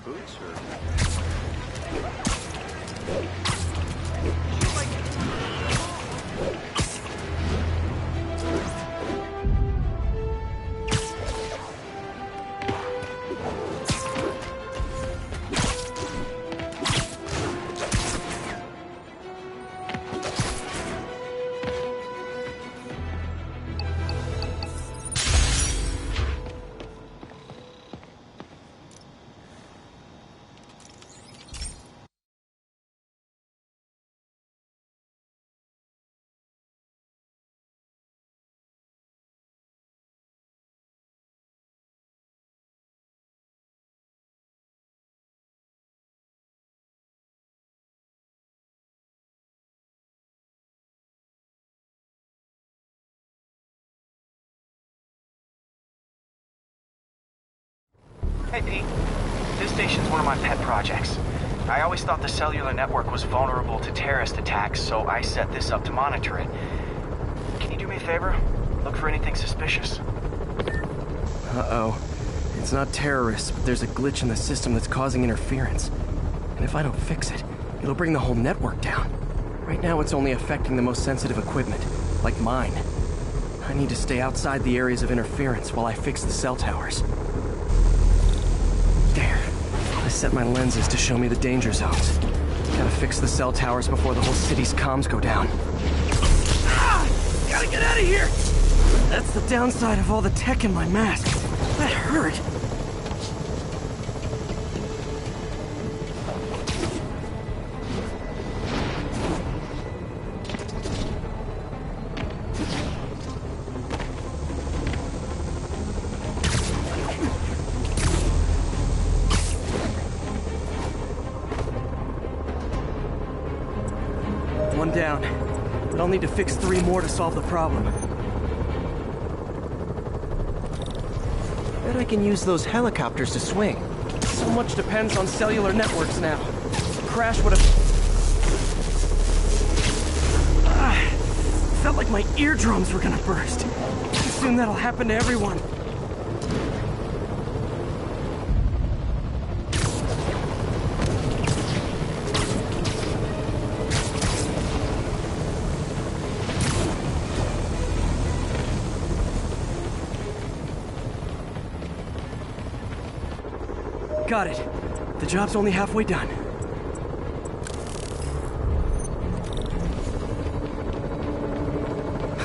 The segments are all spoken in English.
boots, or? Hey, Pete. This station's one of my pet projects. I always thought the cellular network was vulnerable to terrorist attacks, so I set this up to monitor it. Can you do me a favor? Look for anything suspicious. Uh-oh. It's not terrorists, but there's a glitch in the system that's causing interference. And if I don't fix it, it'll bring the whole network down. Right now, it's only affecting the most sensitive equipment, like mine. I need to stay outside the areas of interference while I fix the cell towers. There. I set my lenses to show me the danger zones. Gotta fix the cell towers before the whole city's comms go down. Ah! Gotta get out of here! That's the downside of all the tech in my mask. That hurt. One down, but I'll need to fix 3 more to solve the problem. Bet I can use those helicopters to swing. So much depends on cellular networks now. A crash would have... Felt like my eardrums were gonna burst. Soon that'll happen to everyone. Got it. The job's only halfway done.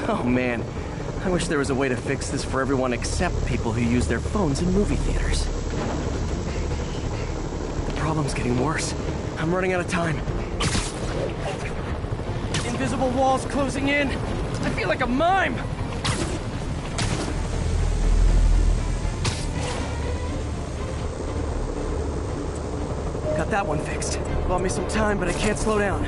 Oh man, I wish there was a way to fix this for everyone except people who use their phones in movie theaters. The problem's getting worse. I'm running out of time. Invisible walls closing in. I feel like a mime. Got that one fixed. Bought me some time, but I can't slow down.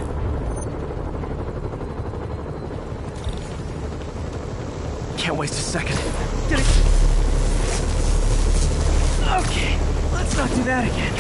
Can't waste a second. Get it. Okay, let's not do that again.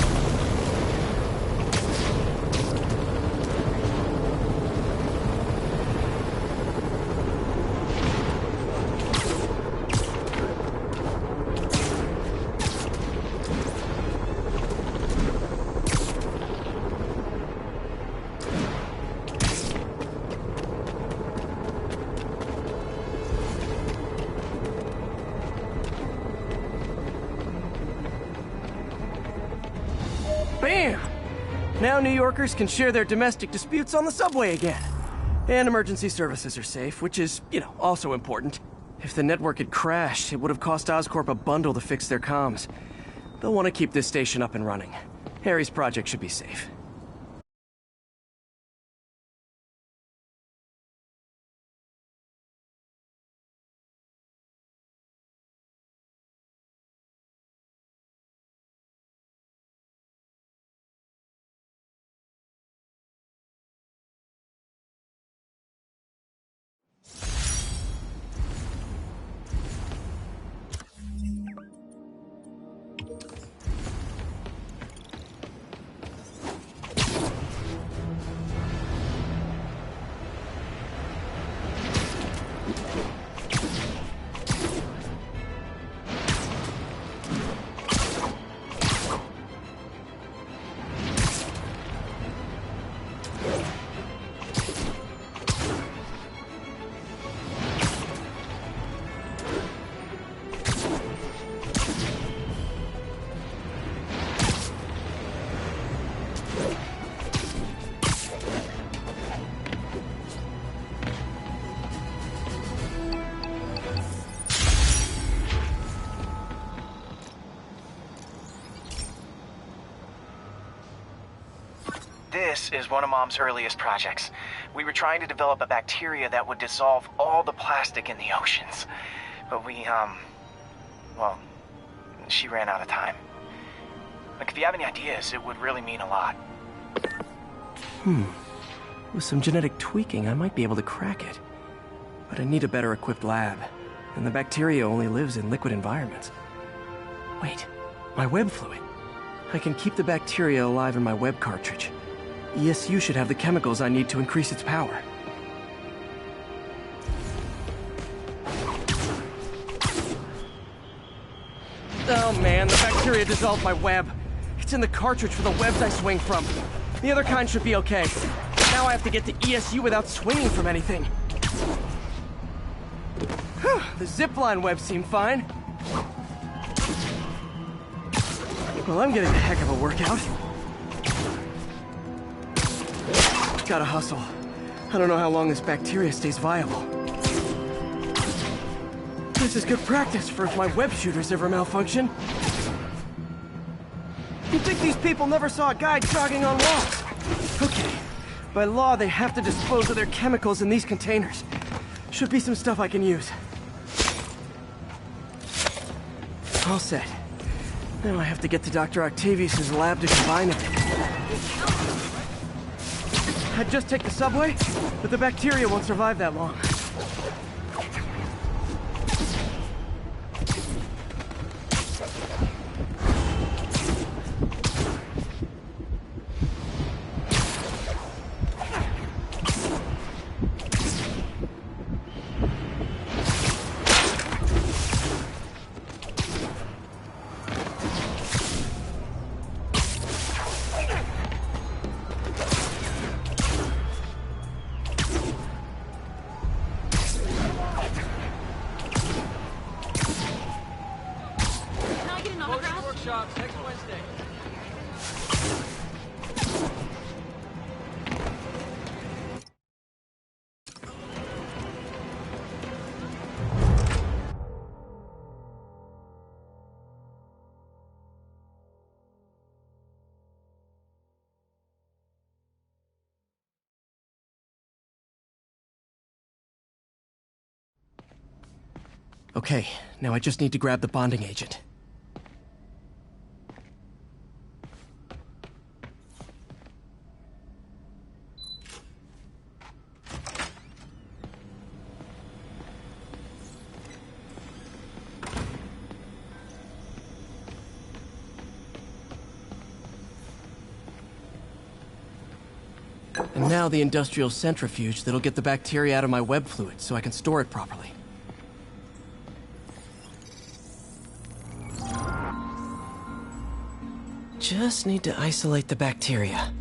Bam! Now New Yorkers can share their domestic disputes on the subway again. And emergency services are safe, which is, also important. If the network had crashed, it would have cost Oscorp a bundle to fix their comms. They'll want to keep this station up and running. Harry's project should be safe. This is one of Mom's earliest projects. We were trying to develop a bacteria that would dissolve all the plastic in the oceans. But well, she ran out of time. Like, if you have any ideas, it would really mean a lot. With some genetic tweaking, I might be able to crack it. But I need a better equipped lab, and the bacteria only lives in liquid environments. Wait, my web fluid. I can keep the bacteria alive in my web cartridge. ESU should have the chemicals I need to increase its power. Oh man, the bacteria dissolved my web. It's in the cartridge for the webs I swing from. The other kind should be okay. Now I have to get to ESU without swinging from anything. The zipline webs seem fine. Well, I'm getting a heck of a workout. Gotta hustle. I don't know how long this bacteria stays viable. This is good practice for if my web shooters ever malfunction. You'd think these people never saw a guy jogging on walls. Okay. By law, they have to dispose of their chemicals in these containers. Should be some stuff I can use. All set. Now I have to get to Dr. Octavius's lab to combine it. I'd just take the subway, but the bacteria won't survive that long. Next Wednesday. Okay, now I just need to grab the bonding agent. And now the industrial centrifuge that'll get the bacteria out of my web fluid so I can store it properly. Just need to isolate the bacteria.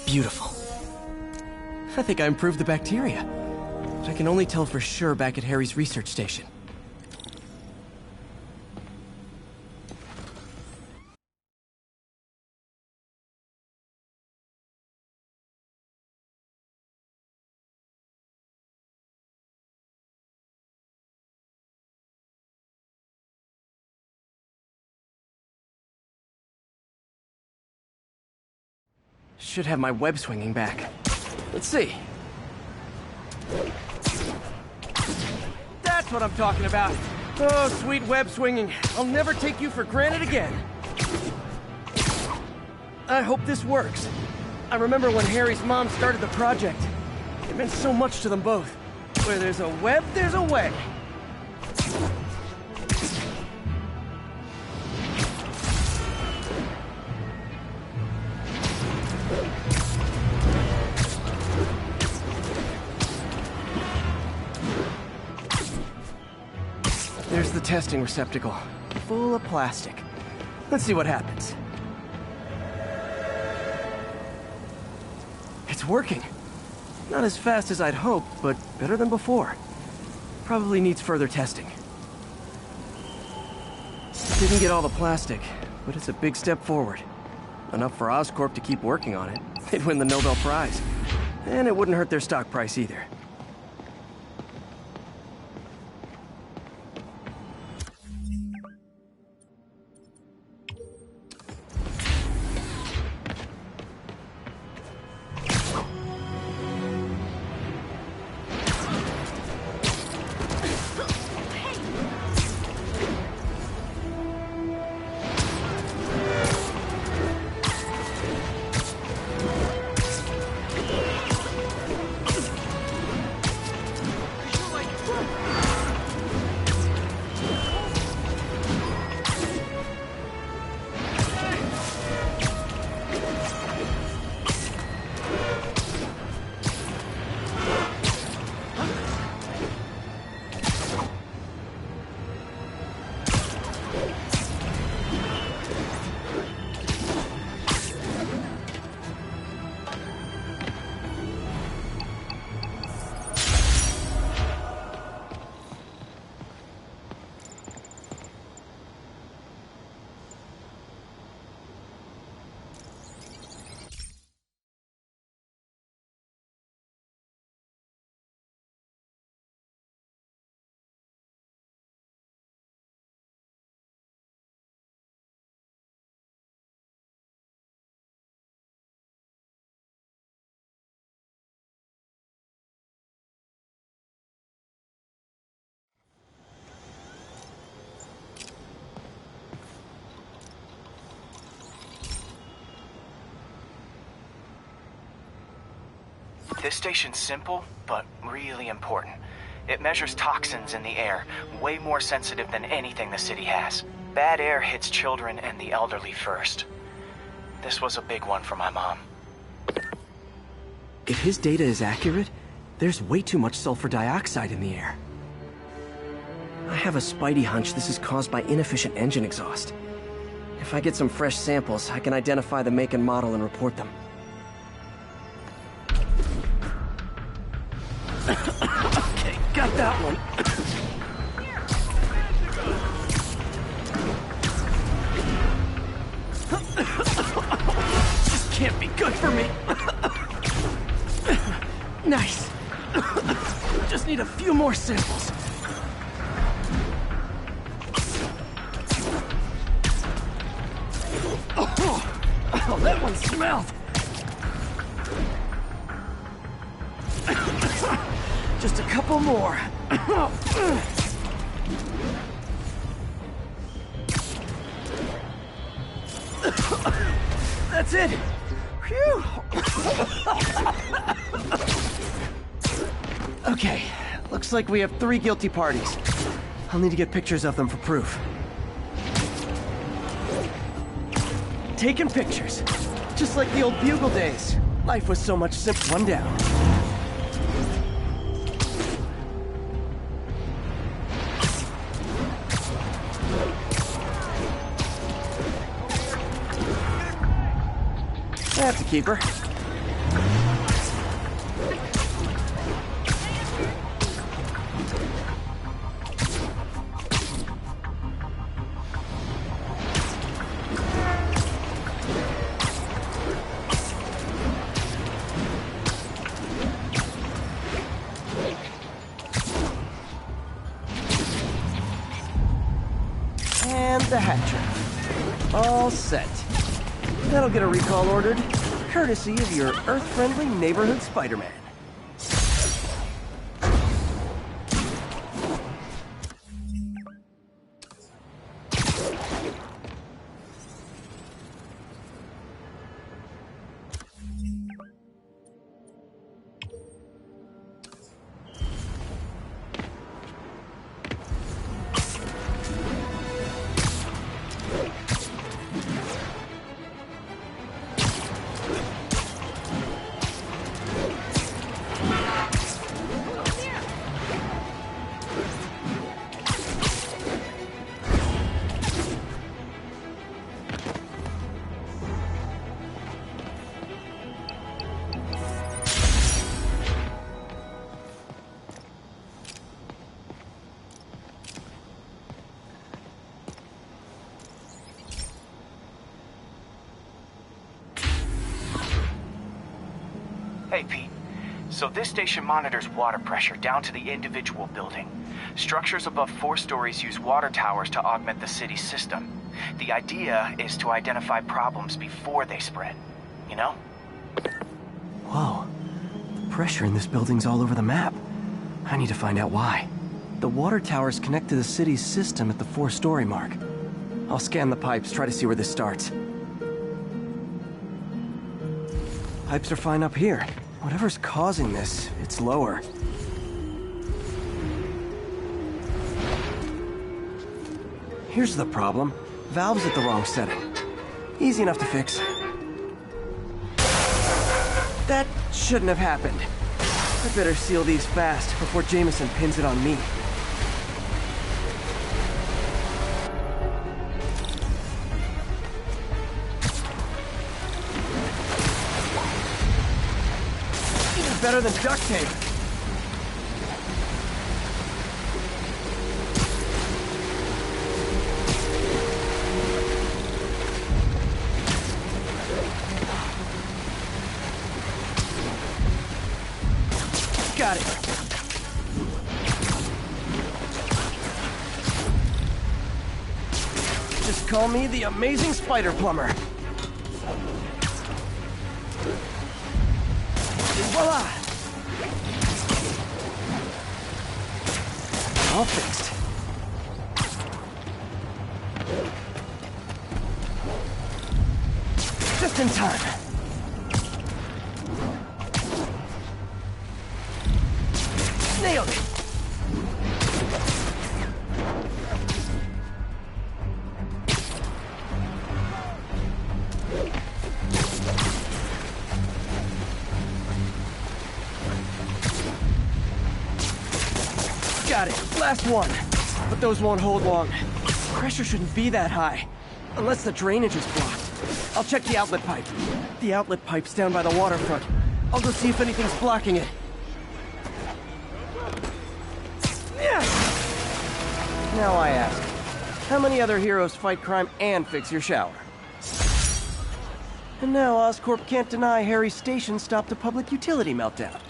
Beautiful. I think I improved the bacteria. But I can only tell for sure back at Harry's research station. Should have my web swinging back. Let's see. That's what I'm talking about. Oh, sweet web swinging. I'll never take you for granted again. I hope this works. I remember when Harry's mom started the project. It meant so much to them both. Where there's a web, there's a way. There's the testing receptacle, full of plastic. Let's see what happens. It's working. Not as fast as I'd hoped, but better than before. Probably needs further testing. Didn't get all the plastic, but it's a big step forward. Enough for Oscorp to keep working on it. They'd win the Nobel Prize. And it wouldn't hurt their stock price either. This station's simple, but really important. It measures toxins in the air, way more sensitive than anything the city has. Bad air hits children and the elderly first. This was a big one for my mom. If his data is accurate, there's way too much sulfur dioxide in the air. I have a spidey hunch this is caused by inefficient engine exhaust. If I get some fresh samples, I can identify the make and model and report them. Okay, got that one. This can't be good for me. Nice. Just need a few more samples. Oh, that one smelled. Just a couple more. That's it. Phew. Okay, looks like we have 3 guilty parties. I'll need to get pictures of them for proof. Taking pictures. Just like the old Bugle days. Life was so much simpler. One down. That's a keeper. And the hatcher. All set. That'll get a recall ordered, courtesy of your Earth-friendly neighborhood Spider-Man. So this station monitors water pressure down to the individual building. Structures above 4 stories use water towers to augment the city's system. The idea is to identify problems before they spread, you know? Whoa. The pressure in this building's all over the map. I need to find out why. The water towers connect to the city's system at the 4-story mark. I'll scan the pipes, try to see where this starts. Pipes are fine up here. Whatever's causing this, it's lower. Here's the problem. Valve's at the wrong setting. Easy enough to fix. That shouldn't have happened. I better seal these fast before Jameson pins it on me. Even better than duct tape. Got it. Just call me the amazing spider plumber. Voila! All fixed. Just in time. Nailed it! Got it. Last one. But those won't hold long. Pressure shouldn't be that high. Unless the drainage is blocked. I'll check the outlet pipe. The outlet pipe's down by the waterfront. I'll go see if anything's blocking it. Now I ask, how many other heroes fight crime and fix your shower? And now Oscorp can't deny Harry's station stopped a public utility meltdown.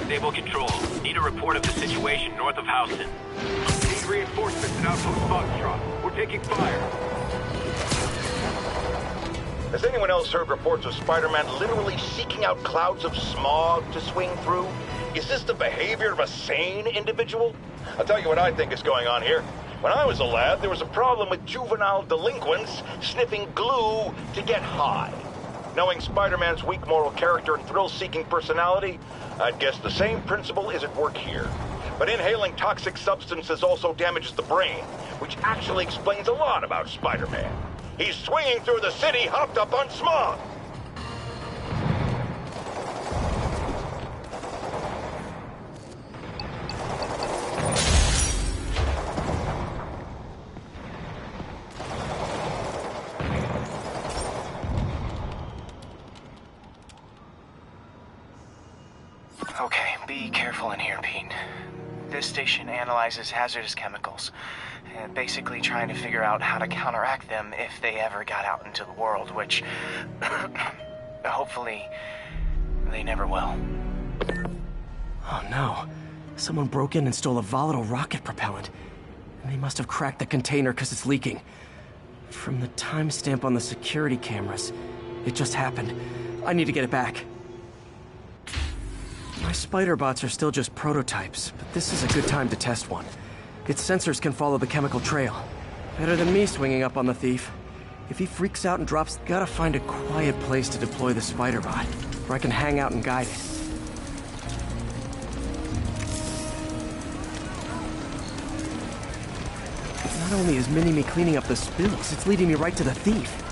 Stable control. Need a report of the situation north of Houston. Need reinforcements at Outpost Foxtrot. We're taking fire. Has anyone else heard reports of Spider-Man literally seeking out clouds of smog to swing through? Is this the behavior of a sane individual? I'll tell you what I think is going on here. When I was a lad, there was a problem with juvenile delinquents sniffing glue to get high. Knowing Spider-Man's weak moral character and thrill-seeking personality, I'd guess the same principle is at work here. But inhaling toxic substances also damages the brain, which actually explains a lot about Spider-Man. He's swinging through the city hopped up on smog. Okay, be careful in here, Pete. This station analyzes hazardous chemicals, and basically trying to figure out how to counteract them if they ever got out into the world, which hopefully they never will. Oh no. Someone broke in and stole a volatile rocket propellant. And they must have cracked the container because it's leaking. From the timestamp on the security cameras, it just happened. I need to get it back. My spider bots are still just prototypes, but this is a good time to test one. Its sensors can follow the chemical trail. Better than me swinging up on the thief. If he freaks out and drops, gotta find a quiet place to deploy the spider bot, where I can hang out and guide it. Not only is Mini-Me cleaning up the spills, it's leading me right to the thief.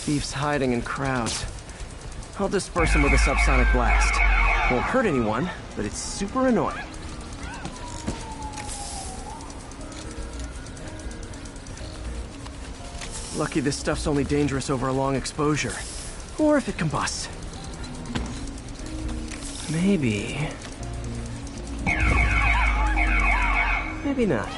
Thief's hiding in crowds. I'll disperse him with a subsonic blast. Won't hurt anyone, but it's super annoying. Lucky this stuff's only dangerous over a long exposure. Or if it combusts. Maybe... maybe not.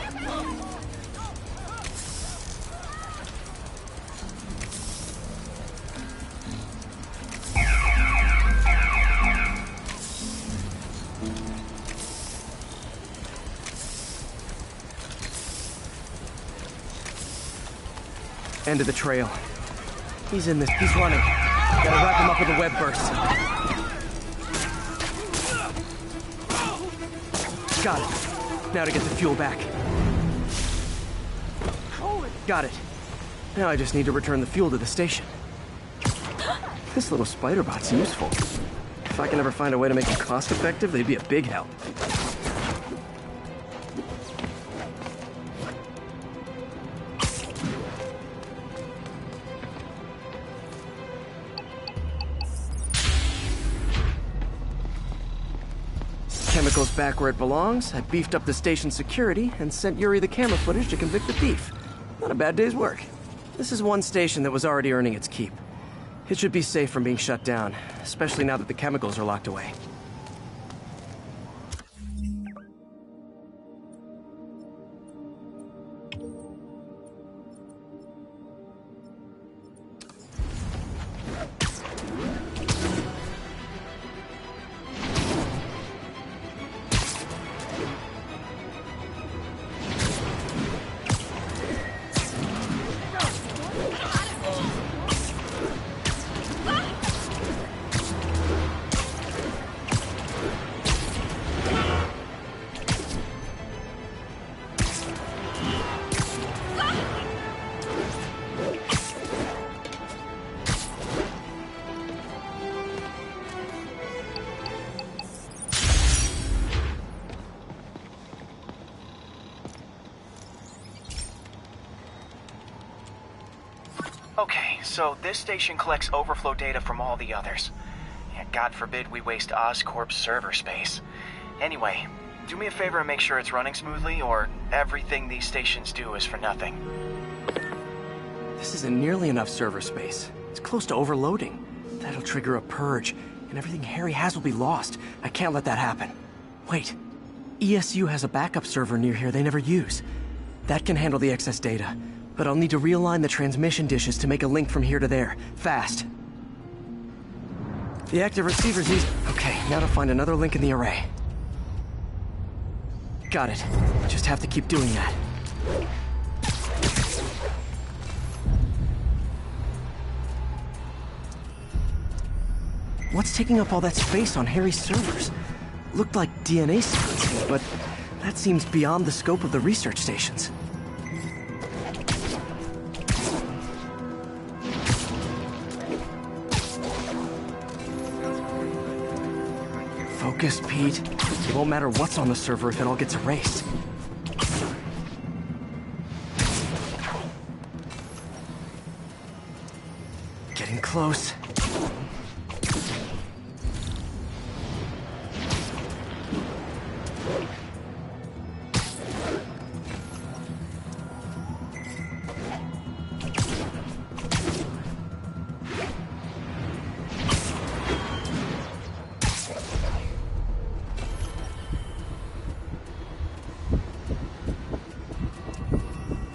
End of the trail. He's in this. He's running. Gotta wrap him up with a web burst. Got it. Now to get the fuel back. Got it. Now I just need to return the fuel to the station. This little spider bot's useful. If I can ever find a way to make it cost-effective, they'd be a big help. Chemicals back where it belongs. I beefed up the station's security and sent Yuri the camera footage to convict the thief. Not a bad day's work. This is one station that was already earning its keep. It should be safe from being shut down, especially now that the chemicals are locked away. Okay, so this station collects overflow data from all the others. Yeah, God forbid we waste Oscorp's server space. Anyway, do me a favor and make sure it's running smoothly, or everything these stations do is for nothing. This isn't nearly enough server space. It's close to overloading. That'll trigger a purge, and everything Harry has will be lost. I can't let that happen. Wait. ESU has a backup server near here they never use. That can handle the excess data. But I'll need to realign the transmission dishes to make a link from here to there. Fast. The active receiver's easy. Okay, now to find another link in the array. Got it. Just have to keep doing that. What's taking up all that space on Harry's servers? Looked like DNA sequencing, but that seems beyond the scope of the research stations. Focus, Pete. It won't matter what's on the server if it all gets erased. Getting close.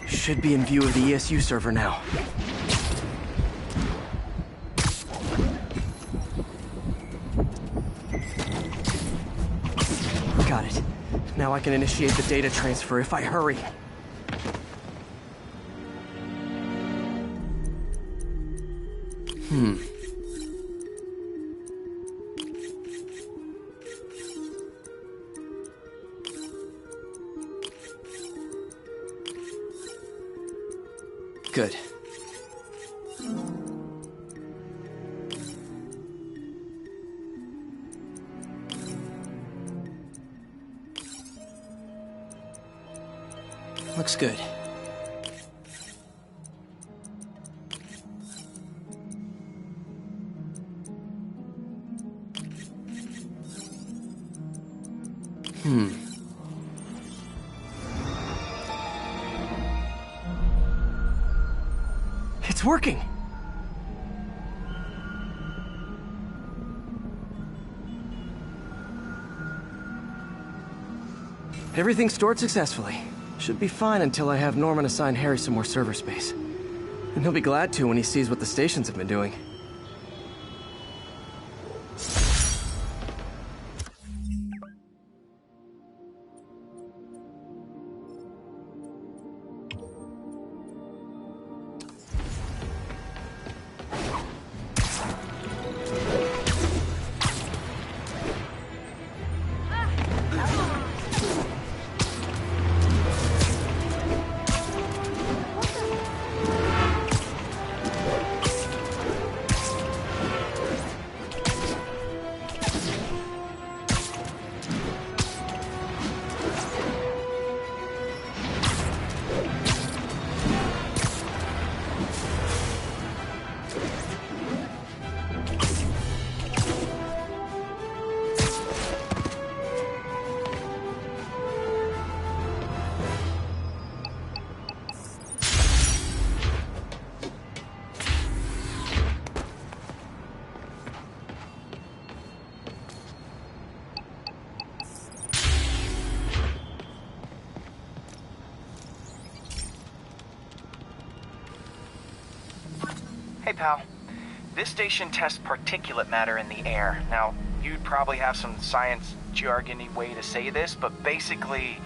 Should be in view of the ESU server now. Got it. Now I can initiate the data transfer if I hurry. Good. Looks good. It's working! Everything's stored successfully. Should be fine until I have Norman assign Harry some more server space. And he'll be glad to when he sees what the stations have been doing. Hey, pal. This station tests particulate matter in the air. Now, you'd probably have some science jargony way to say this, but basically,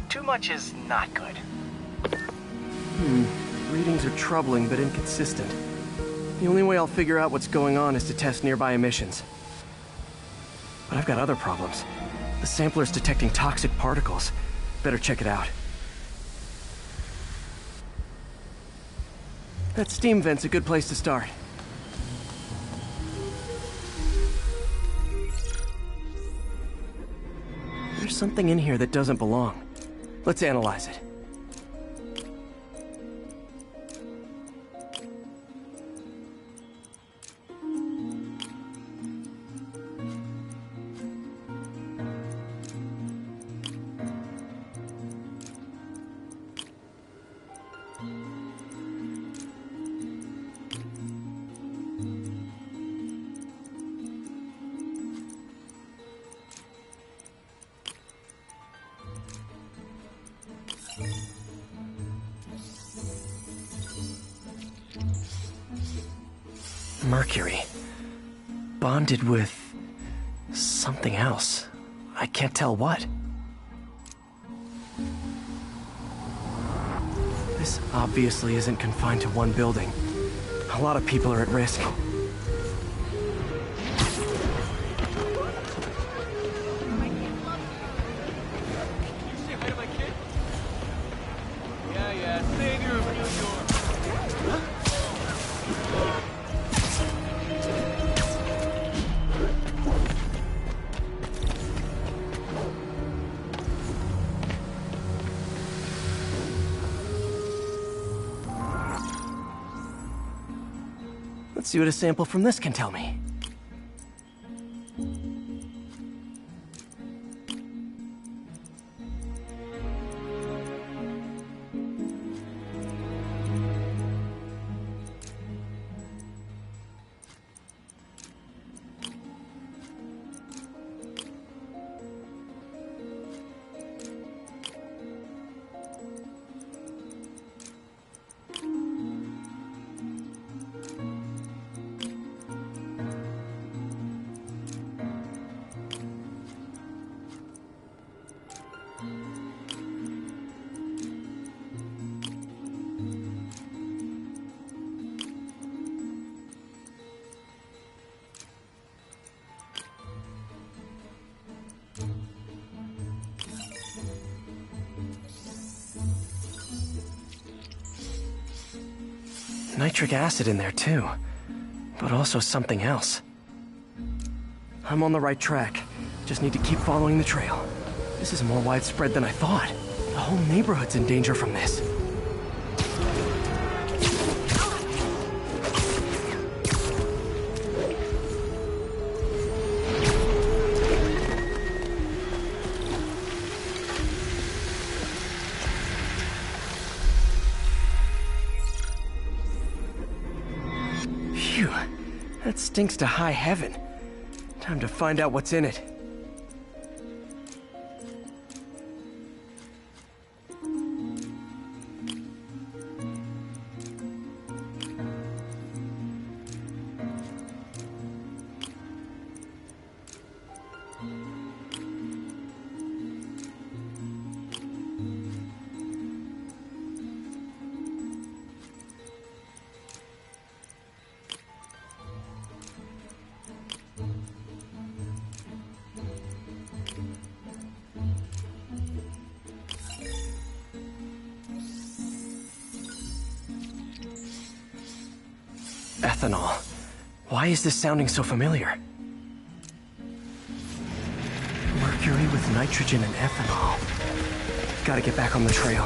too much is not good. Readings are troubling but inconsistent. The only way I'll figure out what's going on is to test nearby emissions. But I've got other problems. The sampler's detecting toxic particles. Better check it out. That steam vent's a good place to start. There's something in here that doesn't belong. Let's analyze it. Mercury. Bonded with something else. I can't tell what. This obviously isn't confined to one building. A lot of people are at risk. Let's see what a sample from this can tell me. nitric acid in there too, but also something else. I'm on the right track. Just need to keep following the trail. This is more widespread than I thought. The whole neighborhood's in danger from this. Phew, that stinks to high heaven. Time to find out what's in it. Ethanol. Why is this sounding so familiar? Mercury with nitrogen and ethanol. Gotta get back on the trail.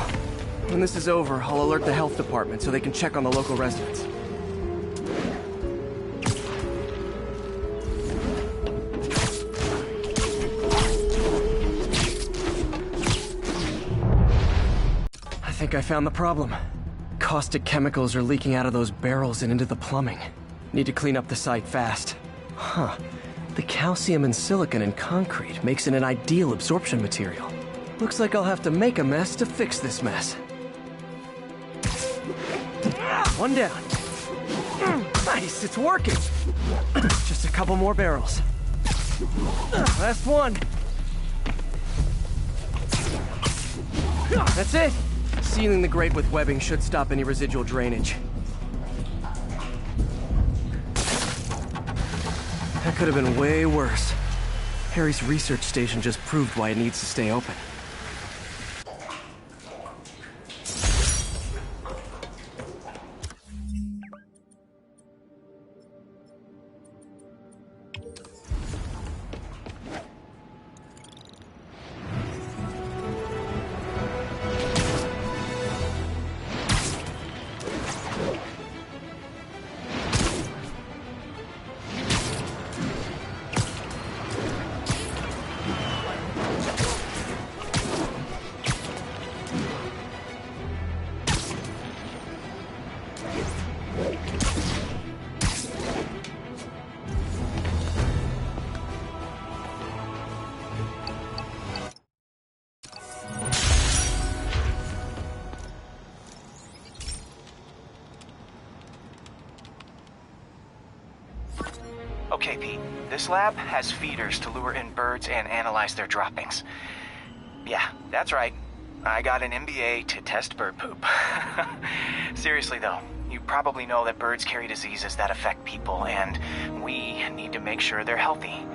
When this is over, I'll alert the health department so they can check on the local residents. I think I found the problem. Caustic chemicals are leaking out of those barrels and into the plumbing. Need to clean up the site fast. Huh. The calcium and silicon in concrete makes it an ideal absorption material. Looks like I'll have to make a mess to fix this mess. One down. Nice, it's working. Just a couple more barrels. Last one. That's it. Sealing the grate with webbing should stop any residual drainage. That could have been way worse. Harry's research station just proved why it needs to stay open. Okay, Pete. This lab has feeders to lure in birds and analyze their droppings. Yeah, that's right. I got an MBA to test bird poop. Seriously, though, you probably know that birds carry diseases that affect people, and we need to make sure they're healthy.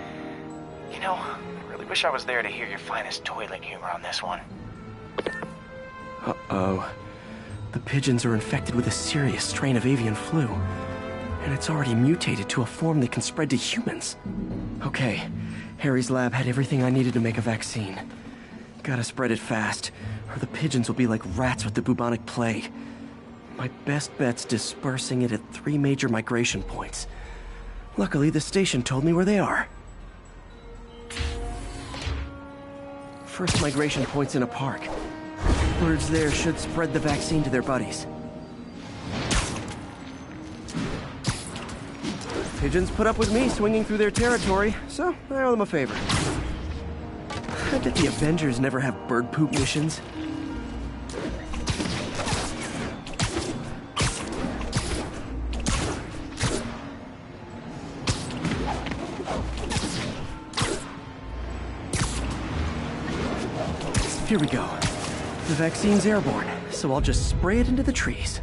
You know, I really wish I was there to hear your finest toilet humor on this one. Uh-oh. The pigeons are infected with a serious strain of avian flu. And it's already mutated to a form that can spread to humans. Okay, Harry's lab had everything I needed to make a vaccine. Gotta spread it fast, or the pigeons will be like rats with the bubonic plague. My best bet's dispersing it at 3 major migration points. Luckily, the station told me where they are. First migration point's in a park. Birds there should spread the vaccine to their buddies. Pigeons put up with me swinging through their territory, so I owe them a favor. I bet the Avengers never have bird poop missions. Here we go. The vaccine's airborne, so I'll just spray it into the trees.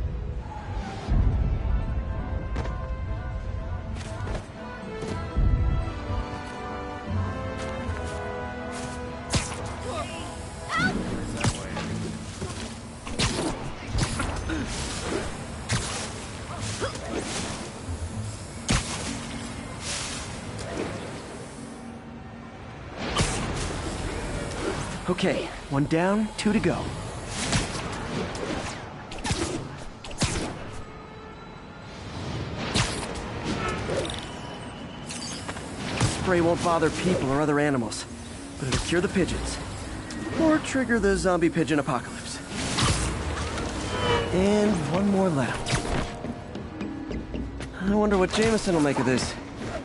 Okay, one down, two to go. Spray won't bother people or other animals, but it'll cure the pigeons. Or trigger the zombie pigeon apocalypse. And one more left. I wonder what Jameson will make of this.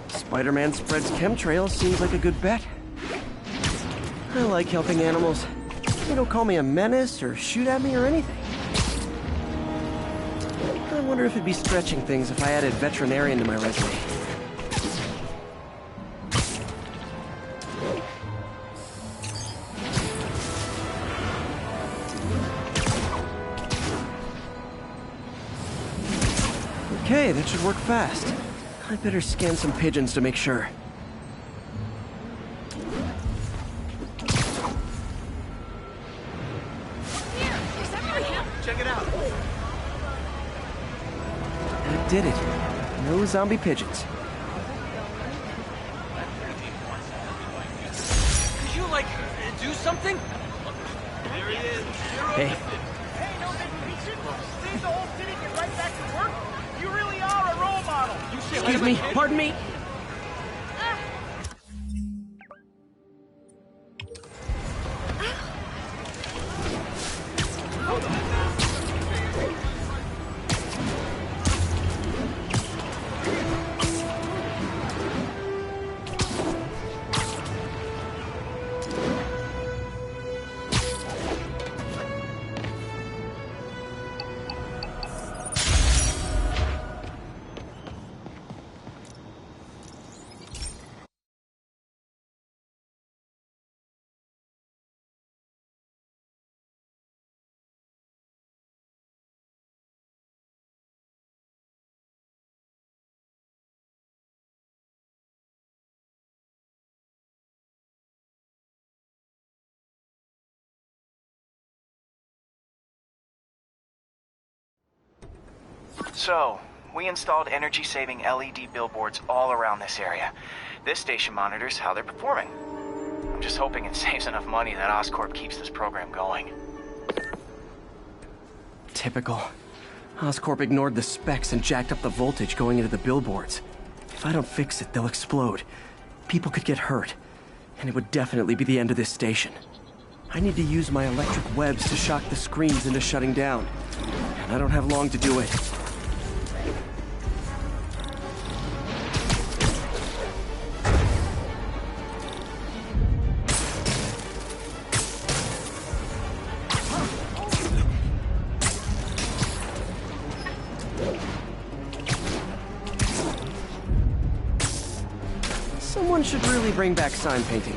Spider-Man spreads chemtrails seems like a good bet. I like helping animals. They don't call me a menace or shoot at me or anything. I wonder if it'd be stretching things if I added veterinarian to my resume. Okay, that should work fast. I better scan some pigeons to make sure. Check it out. That did it. No zombie pigeons. Could you, like, do something? There he is. Hey, Hey, no vacation? Leave the whole city, get right back to work? You really are a role model. excuse me, pardon me. So, we installed energy-saving LED billboards all around this area. This station monitors how they're performing. I'm just hoping it saves enough money that Oscorp keeps this program going. Typical. Oscorp ignored the specs and jacked up the voltage going into the billboards. If I don't fix it, they'll explode. People could get hurt. And it would definitely be the end of this station. I need to use my electric webs to shock the screens into shutting down. And I don't have long to do it. Someone should really bring back sign painting.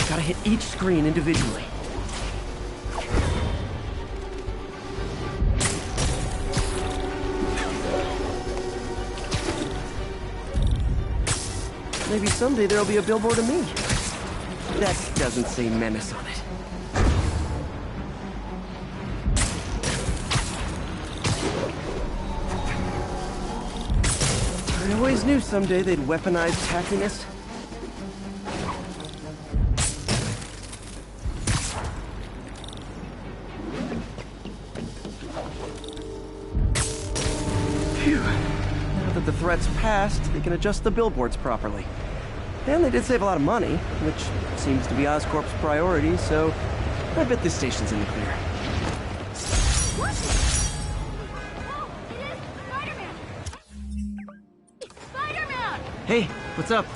Gotta hit each screen individually. Maybe someday there'll be a billboard of me. That doesn't say menace on it. I always knew someday they'd weaponize tackiness. Phew. Now that the threat's passed, they can adjust the billboards properly. And they did save a lot of money, which seems to be Oscorp's priority, so I bet this station's in the clear. What? Oh, it is Spider-Man! Spider-Man! Hey, what's up?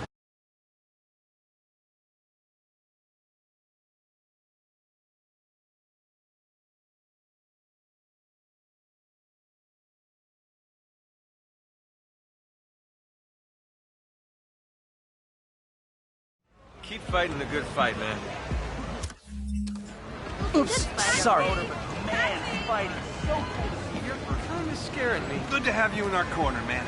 Keep fighting the good fight, man. Oops, sorry. Man, fighting. So cool to see. Your first time scaring me. Good to have you in our corner, man.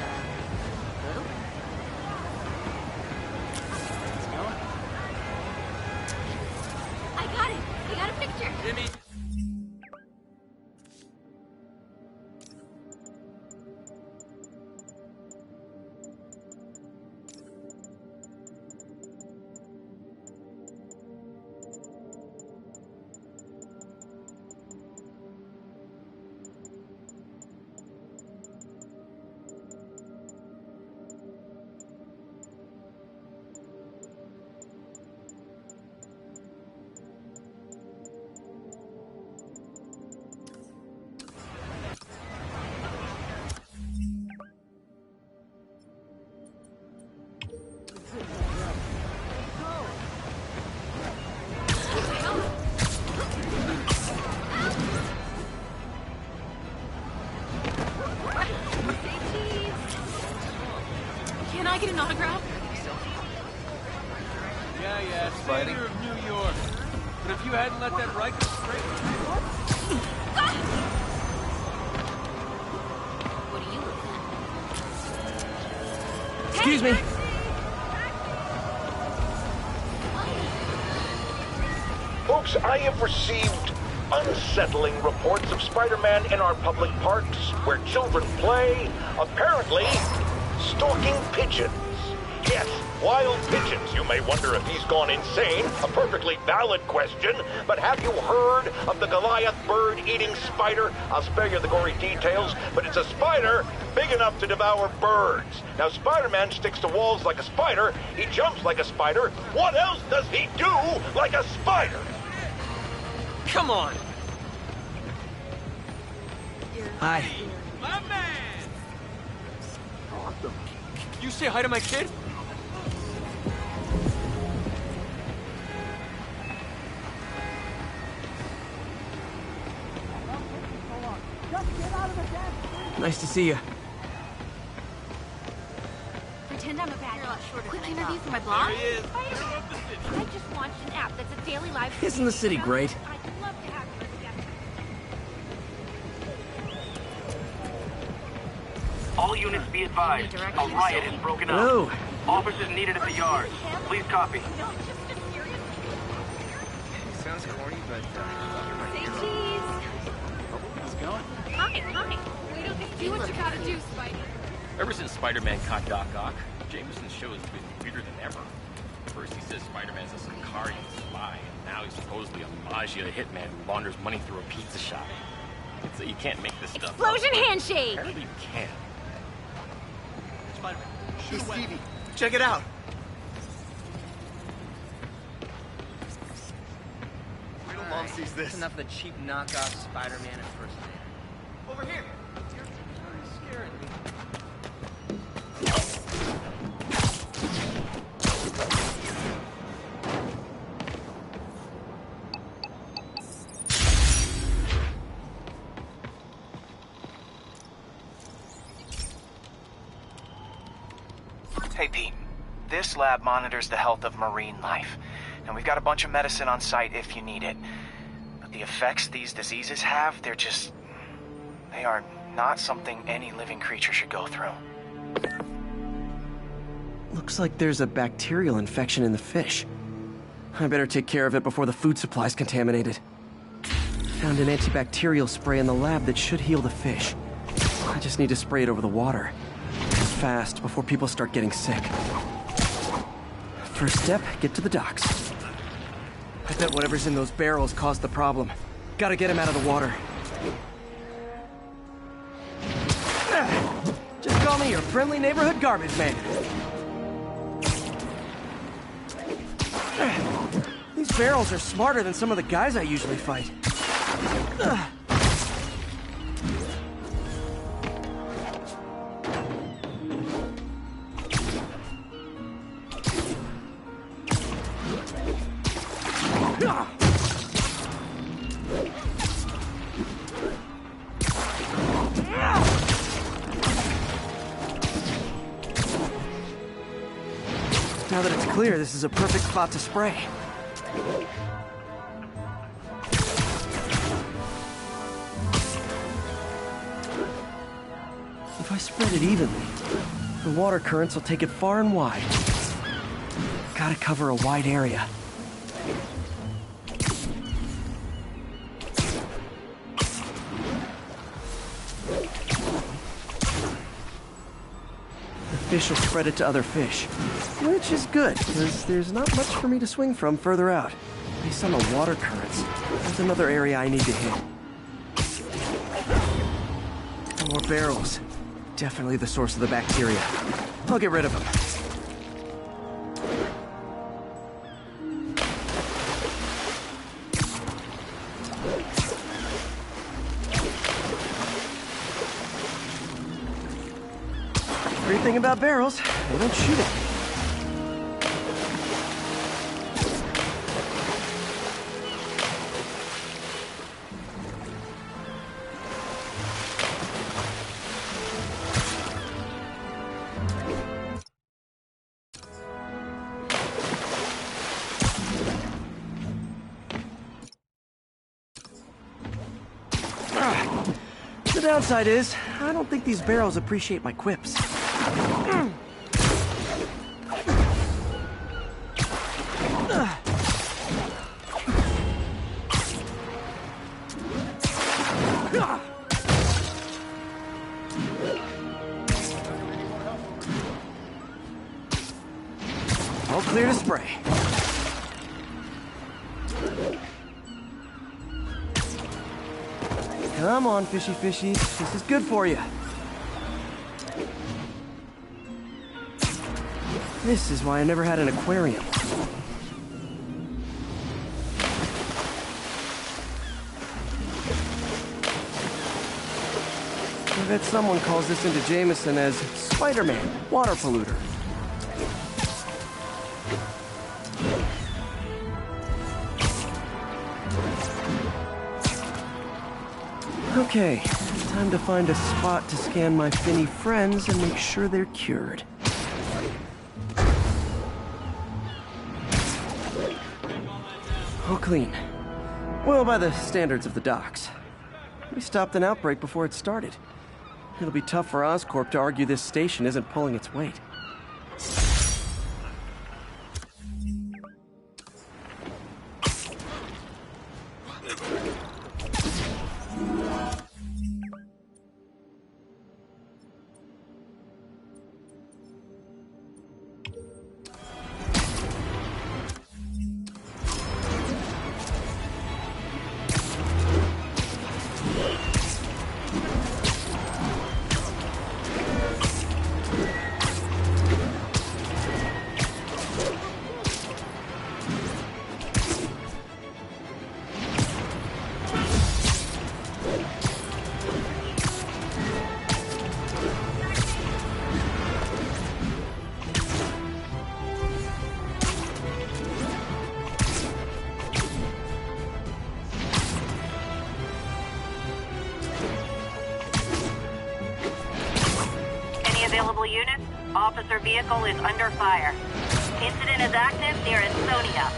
I got it. I got a picture. Jimmy. Can I get an autograph? Yeah, savior of New York. But if you hadn't let that Riker straight... What do you look at? Excuse me. Folks, I have received unsettling reports of Spider-Man in our public parks, where children play, apparently stalking pigeons. Yes, wild pigeons. You may wonder if he's gone insane. A perfectly valid question. But have you heard of the Goliath bird-eating spider? I'll spare you the gory details, but it's a spider big enough to devour birds. Now, Spider-Man sticks to walls like a spider. He jumps like a spider. What else does he do like a spider? Come on! Hi. My man! You say hi to my kid? Nice to see you. Pretend I'm a bad guy. Quick interview for my blog? There he is. I just launched an app that's a daily live stream. Isn't the city great? I'd love to have you as a guest. All units be advised. A riot has broken out. Oh. Officers needed at the yards. Please copy. Sounds corny, but Say cheese. how's it going? Hi. Do what you gotta do, Spidey. Ever since Spider-Man caught Doc Ock, Jameson's show has been weirder than ever. First he says Spider-Man's a Sicarian spy, and now he's supposedly a Maggia hitman who launders money through a pizza shop. You can't make this stuff up. Explosion handshake! Apparently you can. Spider-Man, Hey, Stevie, check it out. Wait till Mom sees this. Enough of the cheap knockoff Spider-Man impersonator. Over here. you're scaring me. Hey, Pete. This lab monitors the health of marine life. And we've got a bunch of medicine on site if you need it. But the effects these diseases have, they are not something any living creature should go through. Looks like there's a bacterial infection in the fish. I better take care of it before the food supply's contaminated. Found an antibacterial spray in the lab that should heal the fish. I just need to spray it over the water. Fast, before people start getting sick. First step, get to the docks. I bet whatever's in those barrels caused the problem. Gotta get him out of the water. Just call me your friendly neighborhood garbage man. These barrels are smarter than some of the guys I usually fight. Now that it's clear, this is a perfect spot to spray. spread it evenly, the water currents will take it far and wide. Gotta cover a wide area. The fish will spread it to other fish, which is good, because there's not much for me to swing from further out. Based on the water currents, there's another area I need to hit. More barrels. Definitely the source of the bacteria. I'll get rid of them. Great thing about barrels, they don't shoot at me. The downside is, I don't think these barrels appreciate my quips. All clear to spray. Come on, fishy fishies. This is good for you. This is why I never had an aquarium. I bet someone calls this into Jameson as Spider-Man, water polluter. Okay, time to find a spot to scan my finny friends and make sure they're cured. All clean. Well, by the standards of the docks. We stopped an outbreak before it started. It'll be tough for Oscorp to argue this station isn't pulling its weight. Available units, officer vehicle is under fire. Incident is active near Estonia.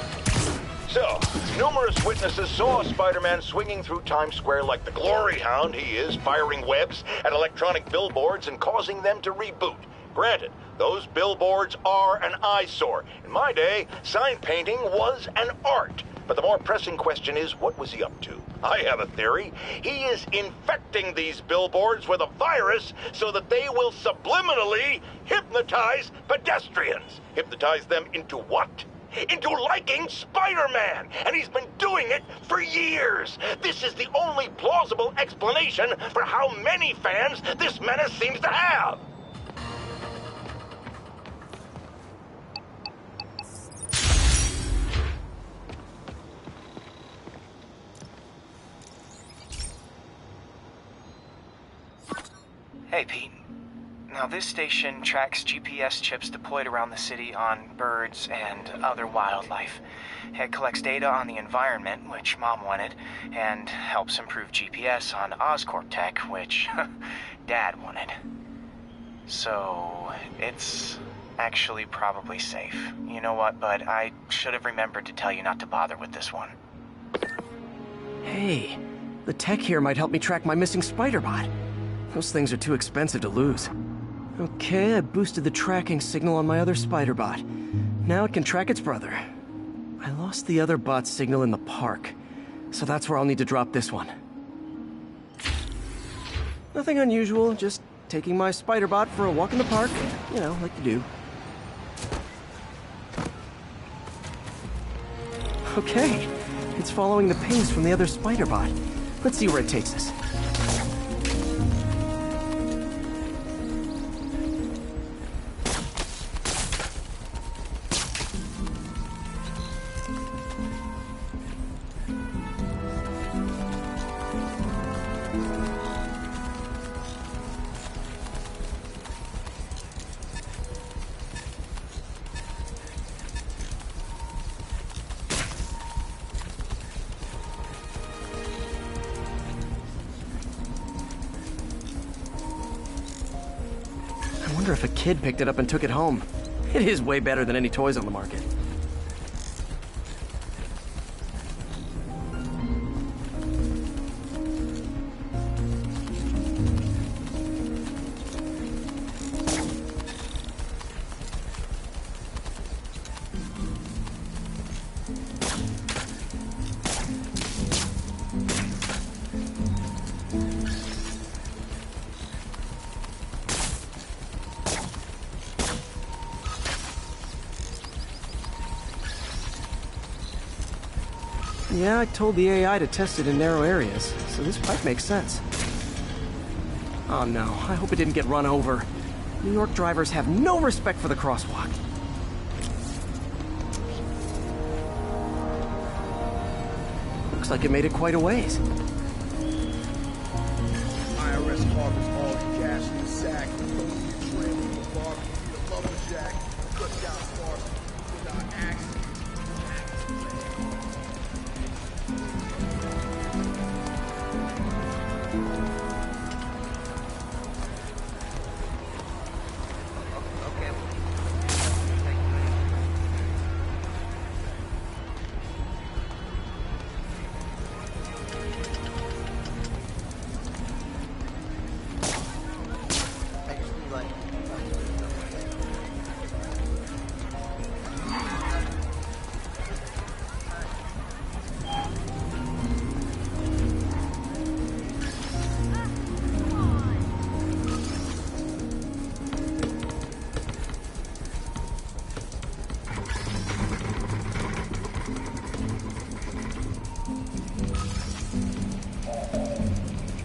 So, numerous witnesses saw Spider-Man swinging through Times Square like the glory hound he is, firing webs at electronic billboards and causing them to reboot. Granted, those billboards are an eyesore. In my day, sign painting was an art. But the more pressing question is, what was he up to? I have a theory. He is infecting these billboards with a virus so that they will subliminally hypnotize pedestrians. Hypnotize them into what? Into liking Spider-Man! And he's been doing it for years! This is the only plausible explanation for how many fans this menace seems to have! Hey, Pete. Now, this station tracks GPS chips deployed around the city on birds and other wildlife. It collects data on the environment, which Mom wanted, and helps improve GPS on Oscorp tech, which Dad wanted. So, it's actually probably safe. You know what, bud? I should have remembered to tell you not to bother with this one. Hey, the tech here might help me track my missing Spider-Bot. Those things are too expensive to lose. Okay, I boosted the tracking signal on my other spider bot. Now it can track its brother. I lost the other bot's signal in the park, so that's where I'll need to drop this one. Nothing unusual, just taking my spider bot for a walk in the park. You know, like you do. Okay, it's following the pings from the other spider bot. Let's see where it takes us. I wonder if a kid picked it up and took it home. It is way better than any toys on the market. Yeah, I told the AI to test it in narrow areas, so this pipe makes sense. Oh no, I hope it didn't get run over. New York drivers have no respect for the crosswalk. Looks like it made it quite a ways. IRS harbors all the cash in the sack. Don't need a trail with a bar, need a lumberjack. Cut down stars without accident.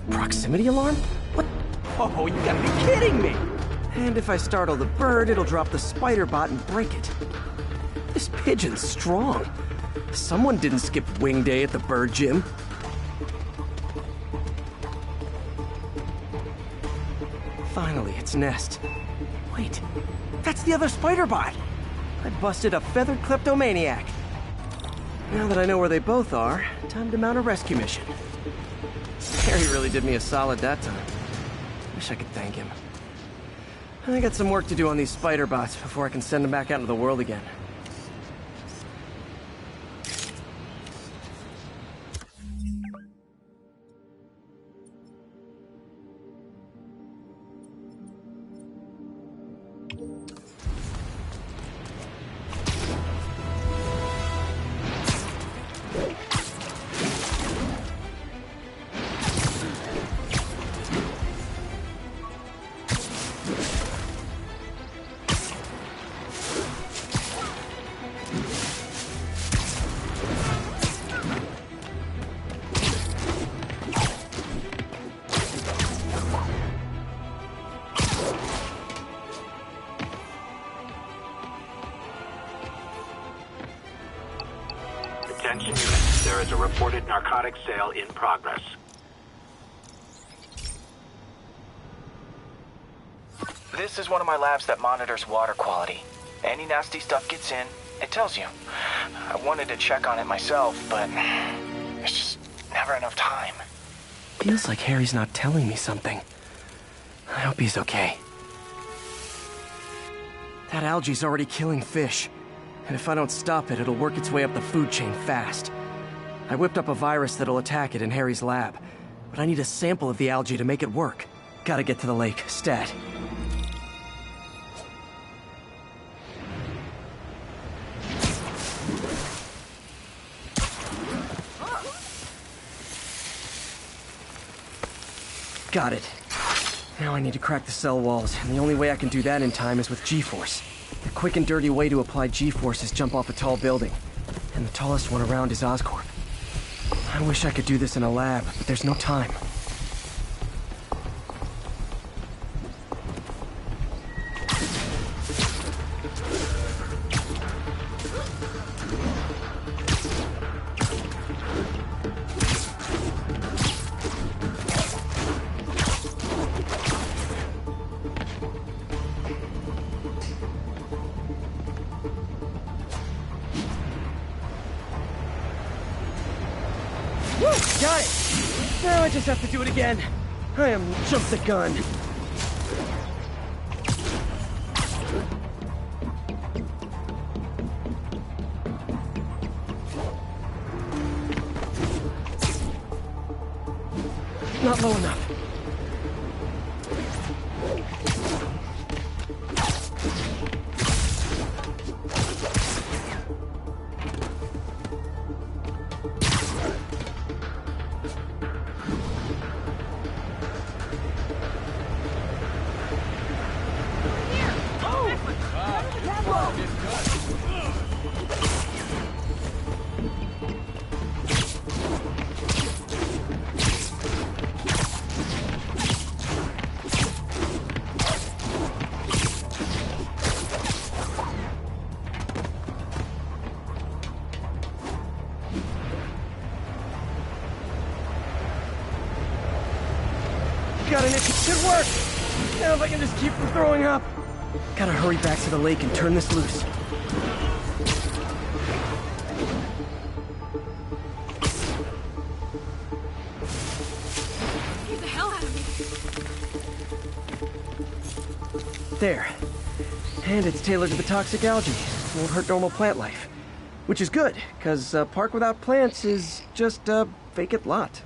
Proximity alarm? What? Oh, you gotta be kidding me! And if I startle the bird, it'll drop the spider bot and break it. This pigeon's strong. Someone didn't skip wing day at the bird gym. Finally, its nest. Wait, that's the other spider bot! I busted a feathered kleptomaniac. Now that I know where they both are, time to mount a rescue mission. Harry really did me a solid that time. Wish I could thank him. I got some work to do on these spider bots before I can send them back out into the world again. Attention units, there is a reported narcotics sale in progress. This is one of my labs that monitors water quality. Any nasty stuff gets in, it tells you. I wanted to check on it myself, but there's just never enough time. Feels like Harry's not telling me something. I hope he's okay. That algae's already killing fish. And if I don't stop it, it'll work its way up the food chain fast. I whipped up a virus that'll attack it in Harry's lab, but I need a sample of the algae to make it work. Gotta get to the lake, stat. Got it. Now I need to crack the cell walls, and the only way I can do that in time is with G-force. The quick and dirty way to apply G-force is jump off a tall building, and the tallest one around is Oscorp. I wish I could do this in a lab, but there's no time. Got it! Now I just have to do it again. I am jumped the gun. Not low enough. Got an itch, it should work! Now if I can just keep from throwing up. Gotta hurry back to the lake and turn this loose. Get the hell out of me! There. And it's tailored to the toxic algae. Won't hurt normal plant life. Which is good, because a park without plants is just a vacant lot.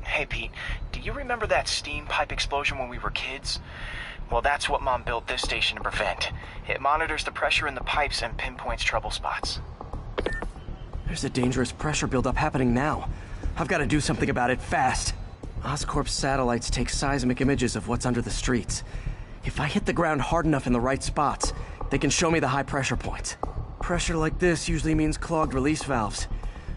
Hey, Pete, do you remember that steam pipe explosion when we were kids? Well, that's what Mom built this station to prevent. It monitors the pressure in the pipes and pinpoints trouble spots. There's a dangerous pressure buildup happening now. I've got to do something about it fast. Oscorp's satellites take seismic images of what's under the streets. If I hit the ground hard enough in the right spots, they can show me the high pressure points. Pressure like this usually means clogged release valves.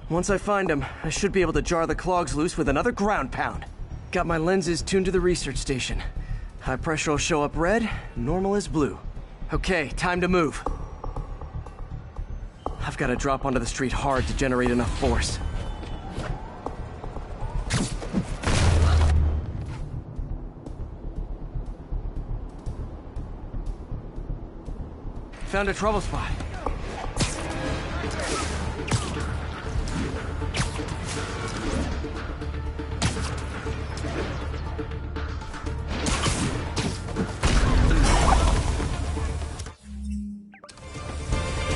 Once I find them, I should be able to jar the clogs loose with another ground pound. Got my lenses tuned to the research station. High pressure will show up red, normal is blue. Okay, time to move. I've got to drop onto the street hard to generate enough force. Found a trouble spot.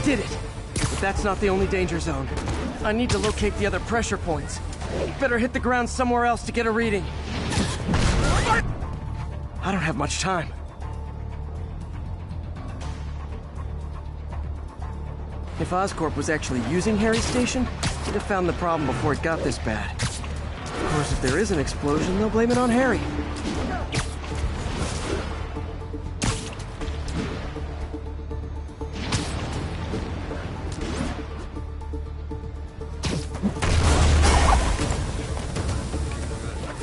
Did it! But that's not the only danger zone. I need to locate the other pressure points. Better hit the ground somewhere else to get a reading. I don't have much time. If Oscorp was actually using Harry's station, they'd have found the problem before it got this bad. Of course, if there is an explosion, they'll blame it on Harry.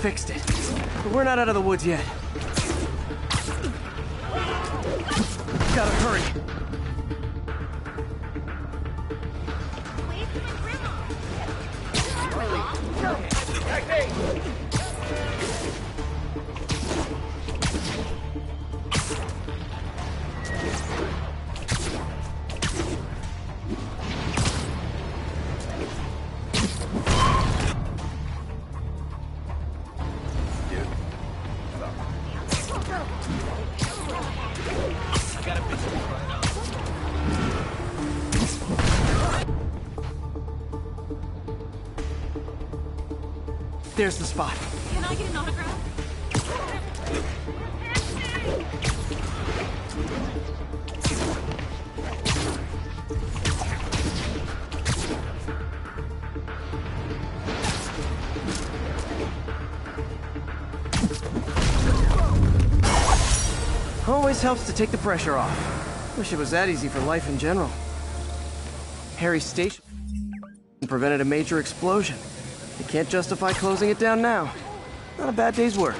fixed it. But we're not out of the woods yet. Gotta hurry. There's the spot. Can I get an autograph? Always helps to take the pressure off. Wish it was that easy for life in general. Harry's station prevented a major explosion. You can't justify closing it down now. Not a bad day's work.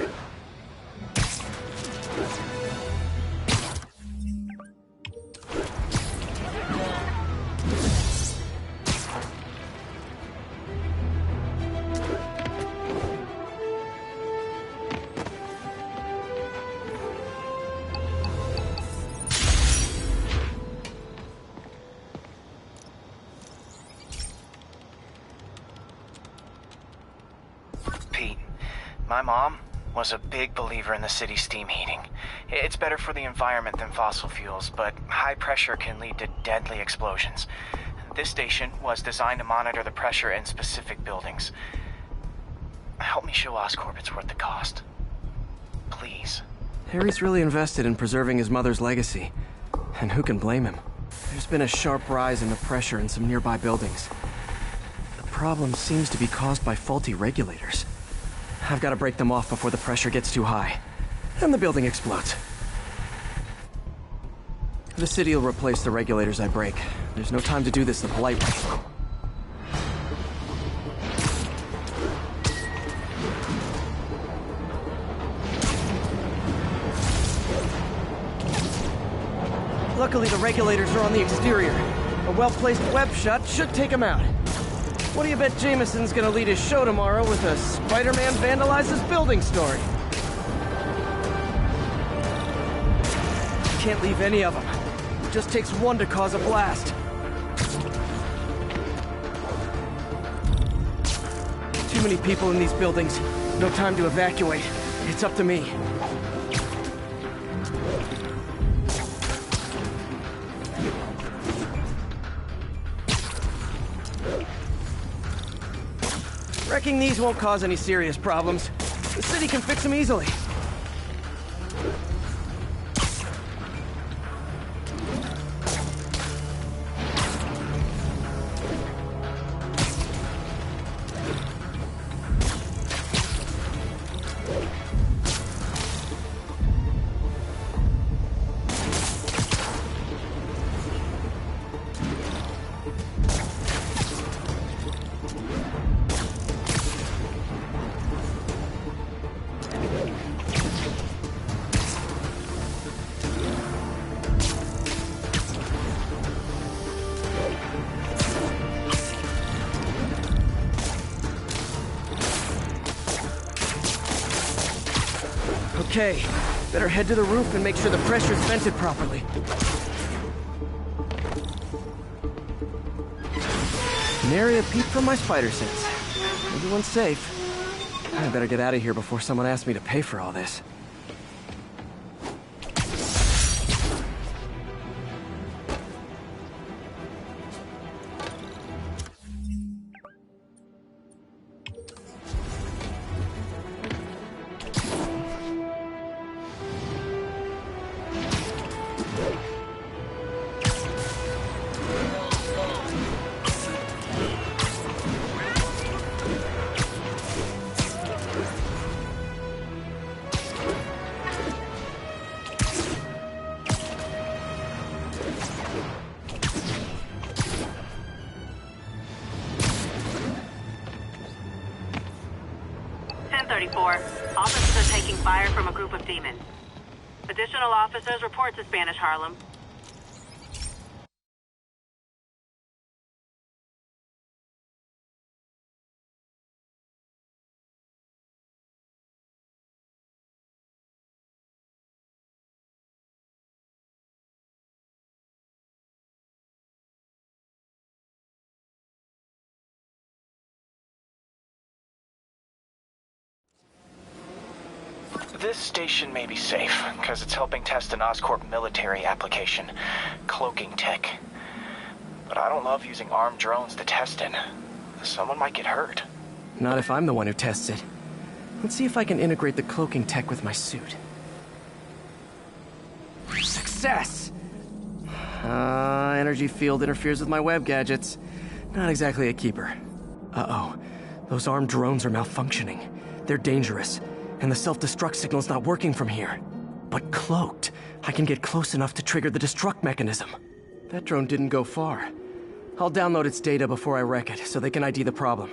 My mom was a big believer in the city's steam heating. It's better for the environment than fossil fuels, but high pressure can lead to deadly explosions. This station was designed to monitor the pressure in specific buildings. Help me show Oscorp it's worth the cost. Please. Harry's really invested in preserving his mother's legacy. And who can blame him? There's been a sharp rise in the pressure in some nearby buildings. The problem seems to be caused by faulty regulators. I've got to break them off before the pressure gets too high. And the building explodes. The city will replace the regulators I break. There's no time to do this the polite way. Luckily, the regulators are on the exterior. A well-placed web shot should take them out. What do you bet Jameson's gonna lead his show tomorrow with a Spider-Man vandalizes building story? Can't leave any of them. It just takes one to cause a blast. Too many people in these buildings. No time to evacuate. It's up to me. Wrecking these won't cause any serious problems. The city can fix them easily. Okay, better head to the roof and make sure the pressure's vented properly. Nary a peep from my spider sense. Everyone's safe. I better get out of here before someone asks me to pay for all this. 1034. Officers are taking fire from a group of demons. Additional officers report to Spanish Harlem. This station may be safe, because it's helping test an Oscorp military application, cloaking tech. But I don't love using armed drones to test in. Someone might get hurt. Not if I'm the one who tests it. Let's see if I can integrate the cloaking tech with my suit. Success! Energy field interferes with my web gadgets. Not exactly a keeper. Uh-oh. Those armed drones are malfunctioning. They're dangerous. And the self-destruct signal's not working from here. But cloaked, I can get close enough to trigger the destruct mechanism. That drone didn't go far. I'll download its data before I wreck it, so they can ID the problem.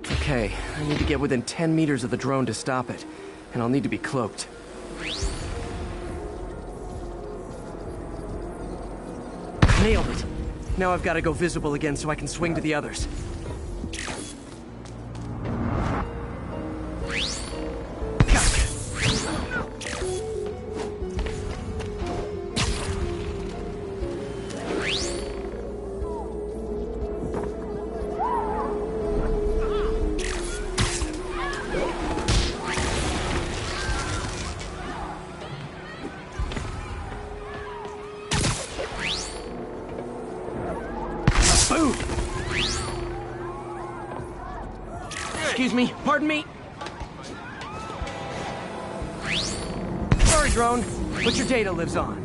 Okay, I need to get within 10 meters of the drone to stop it. And I'll need to be cloaked. Nailed it! Now I've got to go visible again so I can swing to the others. Excuse me, pardon me. Sorry, drone, but your data lives on.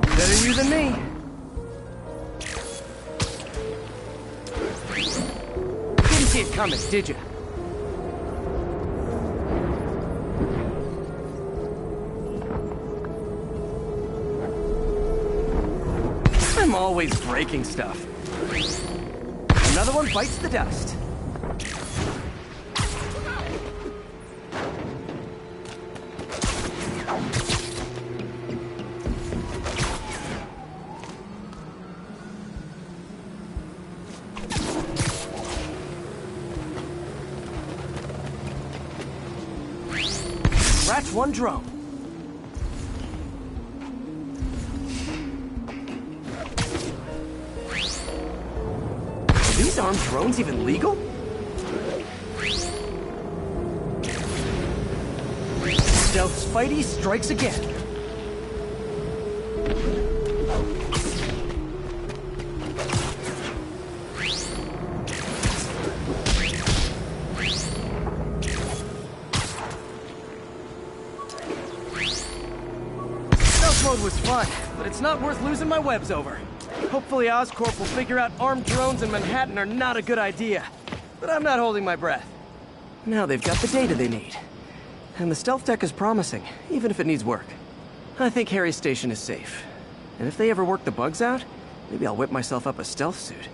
Better you than me. Didn't see it coming, did you? I'm always breaking stuff. Another one bites the dust. Scratch one drone. Are these armed drones even legal? Stealth Spidey strikes again. Stealth mode was fun, but it's not worth losing my webs over. Hopefully Oscorp will figure out armed drones in Manhattan are not a good idea. But I'm not holding my breath. Now they've got the data they need. And the stealth tech is promising, even if it needs work. I think Harry's station is safe. And if they ever work the bugs out, maybe I'll whip myself up a stealth suit.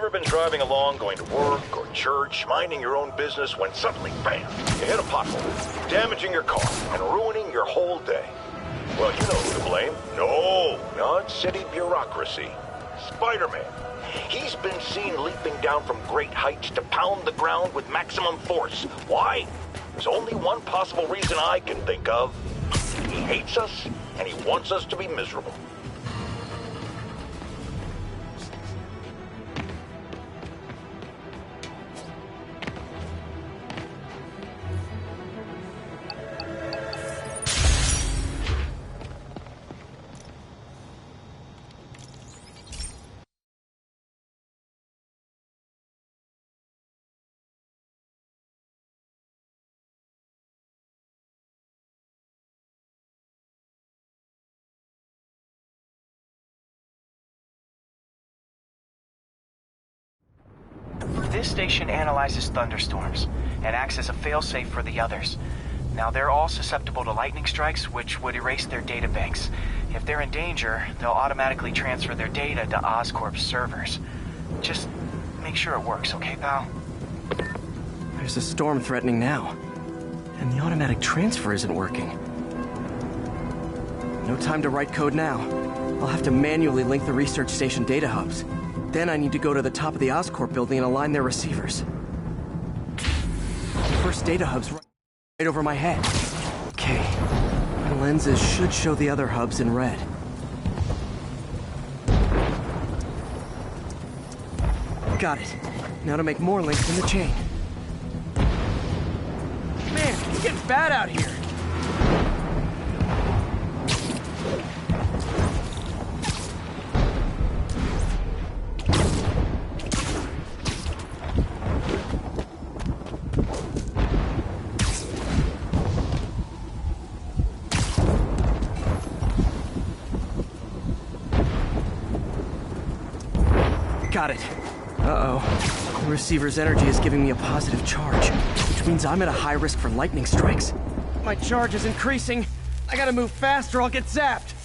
ever been driving along, going to work or church, minding your own business, when suddenly, bam, you hit a pothole, damaging your car and ruining your whole day? Well, you know who to blame. No, not city bureaucracy. Spider-Man. He's been seen leaping down from great heights to pound the ground with maximum force. Why? There's only one possible reason I can think of. He hates us, and he wants us to be miserable. This station analyzes thunderstorms and acts as a failsafe for the others. Now, they're all susceptible to lightning strikes, which would erase their data banks. If they're in danger, they'll automatically transfer their data to Oscorp's servers. Just make sure it works, okay, pal? There's a storm threatening now, and the automatic transfer isn't working. No time to write code now. I'll have to manually link the research station data hubs. Then I need to go to the top of the Oscorp building and align their receivers. The first data hub's right over my head. Okay, my lenses should show the other hubs in red. Got it. Now to make more links in the chain. Man, it's getting bad out here. Got it. Uh-oh. The receiver's energy is giving me a positive charge, which means I'm at a high risk for lightning strikes. My charge is increasing. I gotta move fast or I'll get zapped.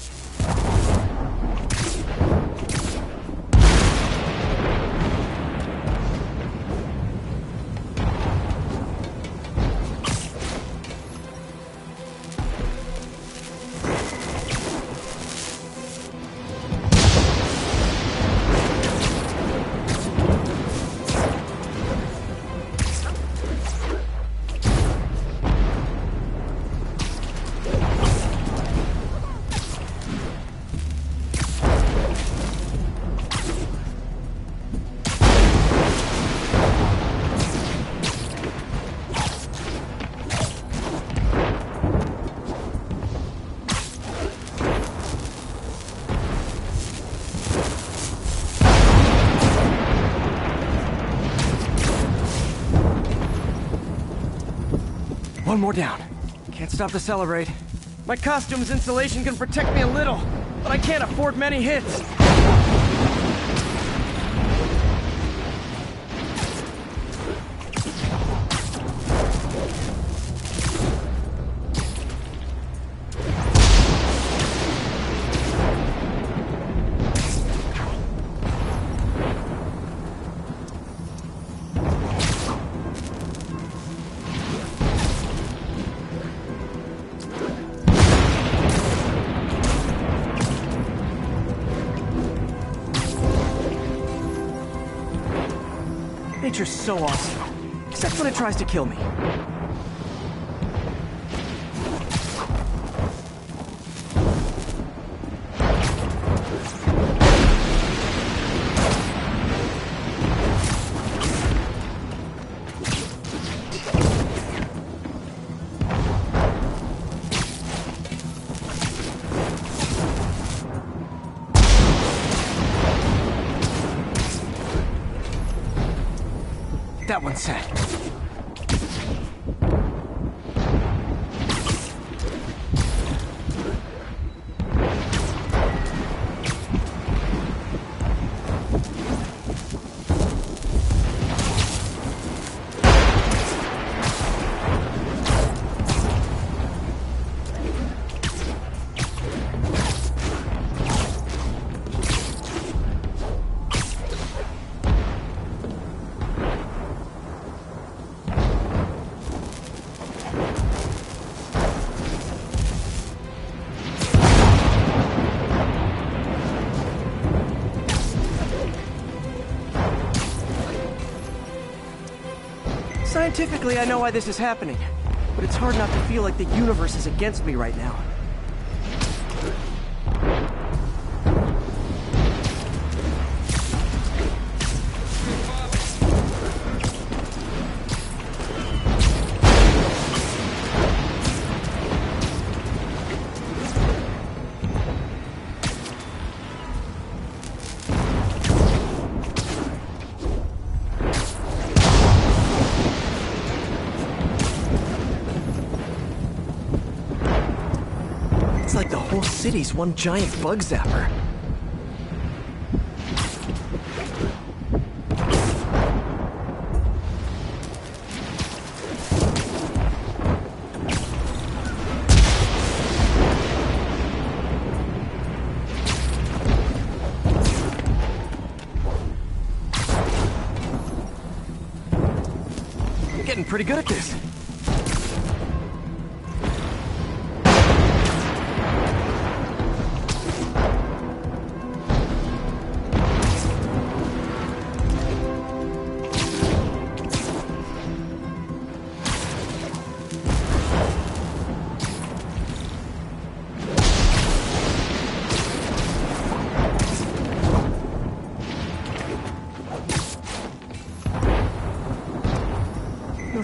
One more down. Can't stop to celebrate. My costume's insulation can protect me a little, but I can't afford many hits. Nature's so awesome, except when it tries to kill me. That one's set. Scientifically, I know why this is happening, but it's hard not to feel like the universe is against me right now. City's one giant bug zapper. I'm getting pretty good at this.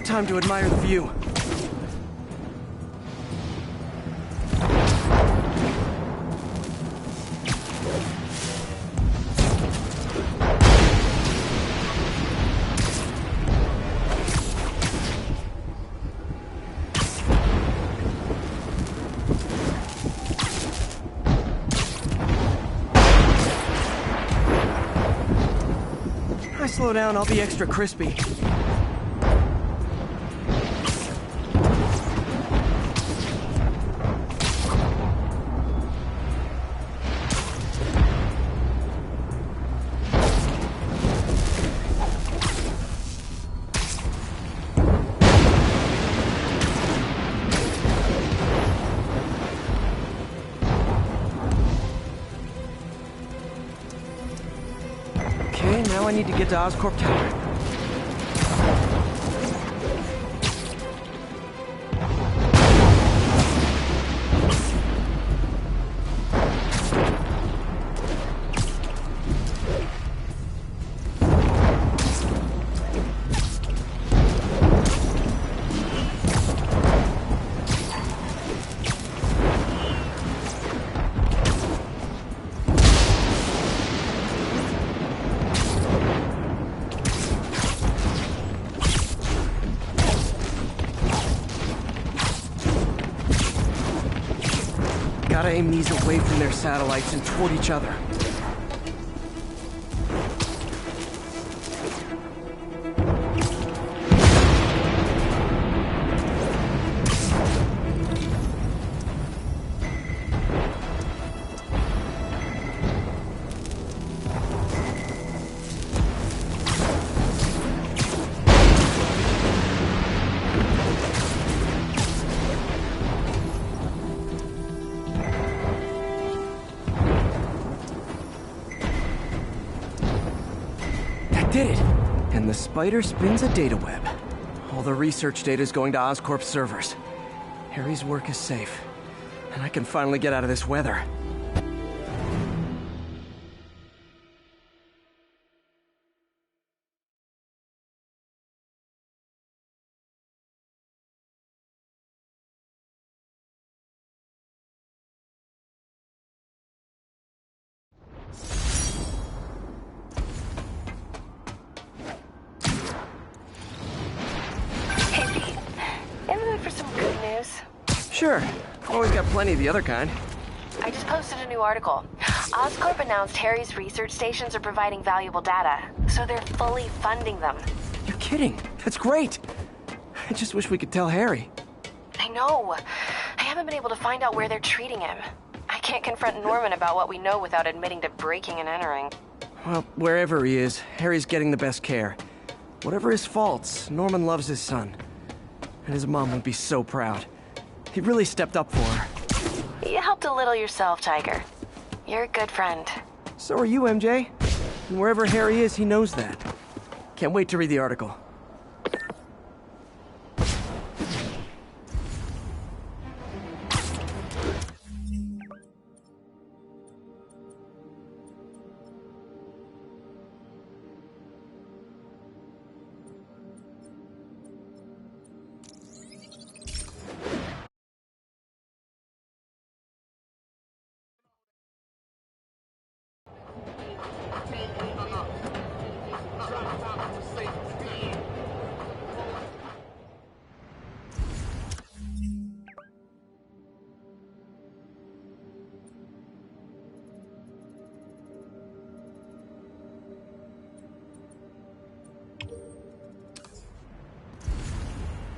Time to admire the view. If I slow down, I'll be extra crispy. Now I need to get to Oscorp Tower. Gotta aim these away from their satellites and toward each other. Did it! And the spider spins a data web. All the research data is going to Oscorp's servers. Harry's work is safe, and I can finally get out of this weather. Sure. Always got plenty of the other kind. I just posted a new article. Oscorp announced Harry's research stations are providing valuable data, so they're fully funding them. You're kidding. That's great. I just wish we could tell Harry. I know. I haven't been able to find out where they're treating him. I can't confront Norman about what we know without admitting to breaking and entering. Well, wherever he is, Harry's getting the best care. Whatever his faults, Norman loves his son. And his mom would be so proud. He really stepped up for her. You helped a little yourself, Tiger. You're a good friend. So are you, MJ. And wherever Harry is, he knows that. Can't wait to read the article.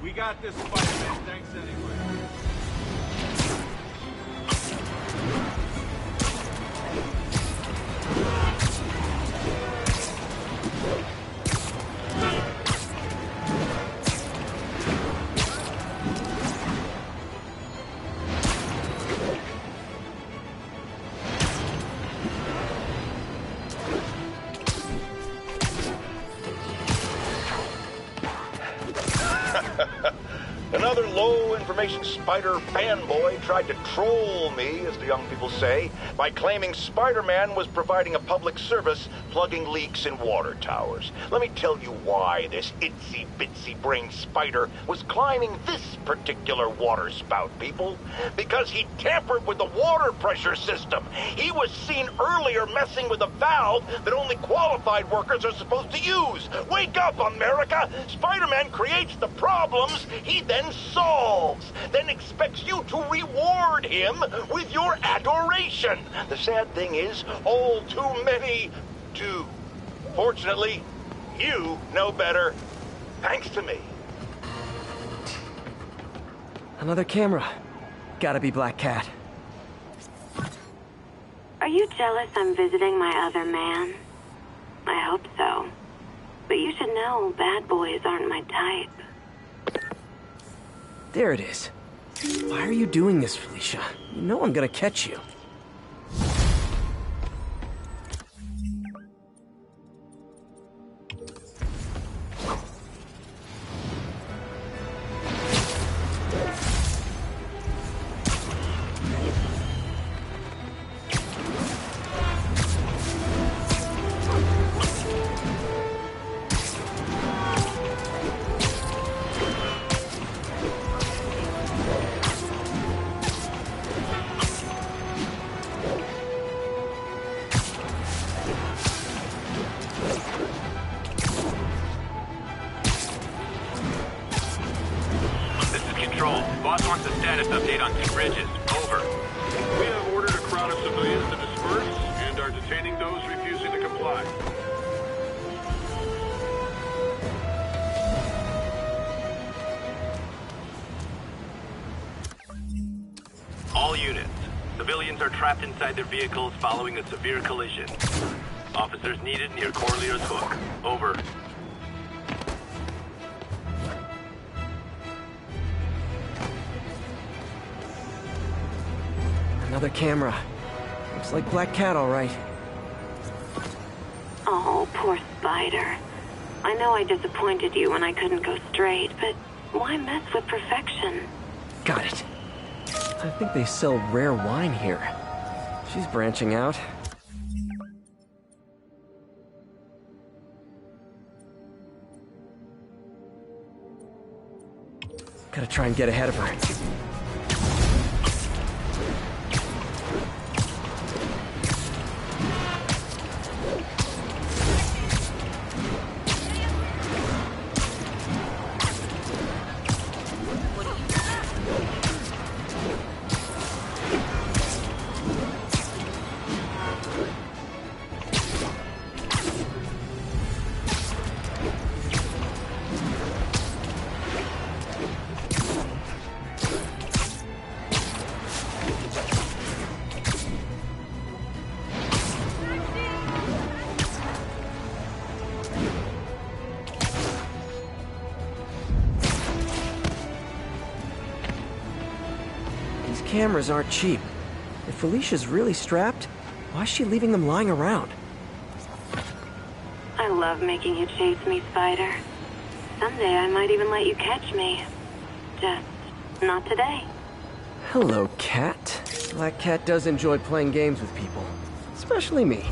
We got this, Spider-Man. Thanks anyway. Another low-information Spider fanboy tried to troll me, as the young people say, by claiming Spider-Man was providing a public service plugging leaks in water towers. Let me tell you why this itsy-bitsy brain spider was climbing this particular water spout, people. Because he tampered with the water pressure system. He was seen earlier messing with a valve that only qualified workers are supposed to use. Wake up, America! Spider-Man creates the problems he then solves, then expects you to reward him with your adoration. The sad thing is, all too many do. Fortunately, you know better, thanks to me. Another camera. Gotta be Black Cat. Are you jealous I'm visiting my other man? I hope so. But you should know bad boys aren't my type. There it is. Why are you doing this, Felicia? You know I'm gonna catch you. Boss wants a status update on 2 bridges. Over. We have ordered a crowd of civilians to disperse and are detaining those refusing to comply. All units. Civilians are trapped inside their vehicles following a severe collision. Officers needed near Corlear's Hook. Over. Another camera. Looks like Black Cat, all right. Oh, poor Spider. I know I disappointed you when I couldn't go straight, but why mess with perfection? Got it. I think they sell rare wine here. She's branching out. Gotta try and get ahead of her. Cameras aren't cheap. If Felicia's really strapped, why is she leaving them lying around? I love making you chase me, Spider. Someday I might even let you catch me. Just not today. Hello, Cat. Black Cat does enjoy playing games with people. Especially me.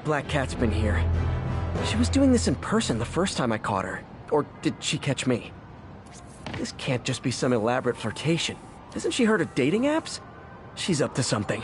Black Cat's been here. She was doing this in person the first time I caught her. Or did she catch me? This can't just be some elaborate flirtation. Hasn't she heard of dating apps? She's up to something.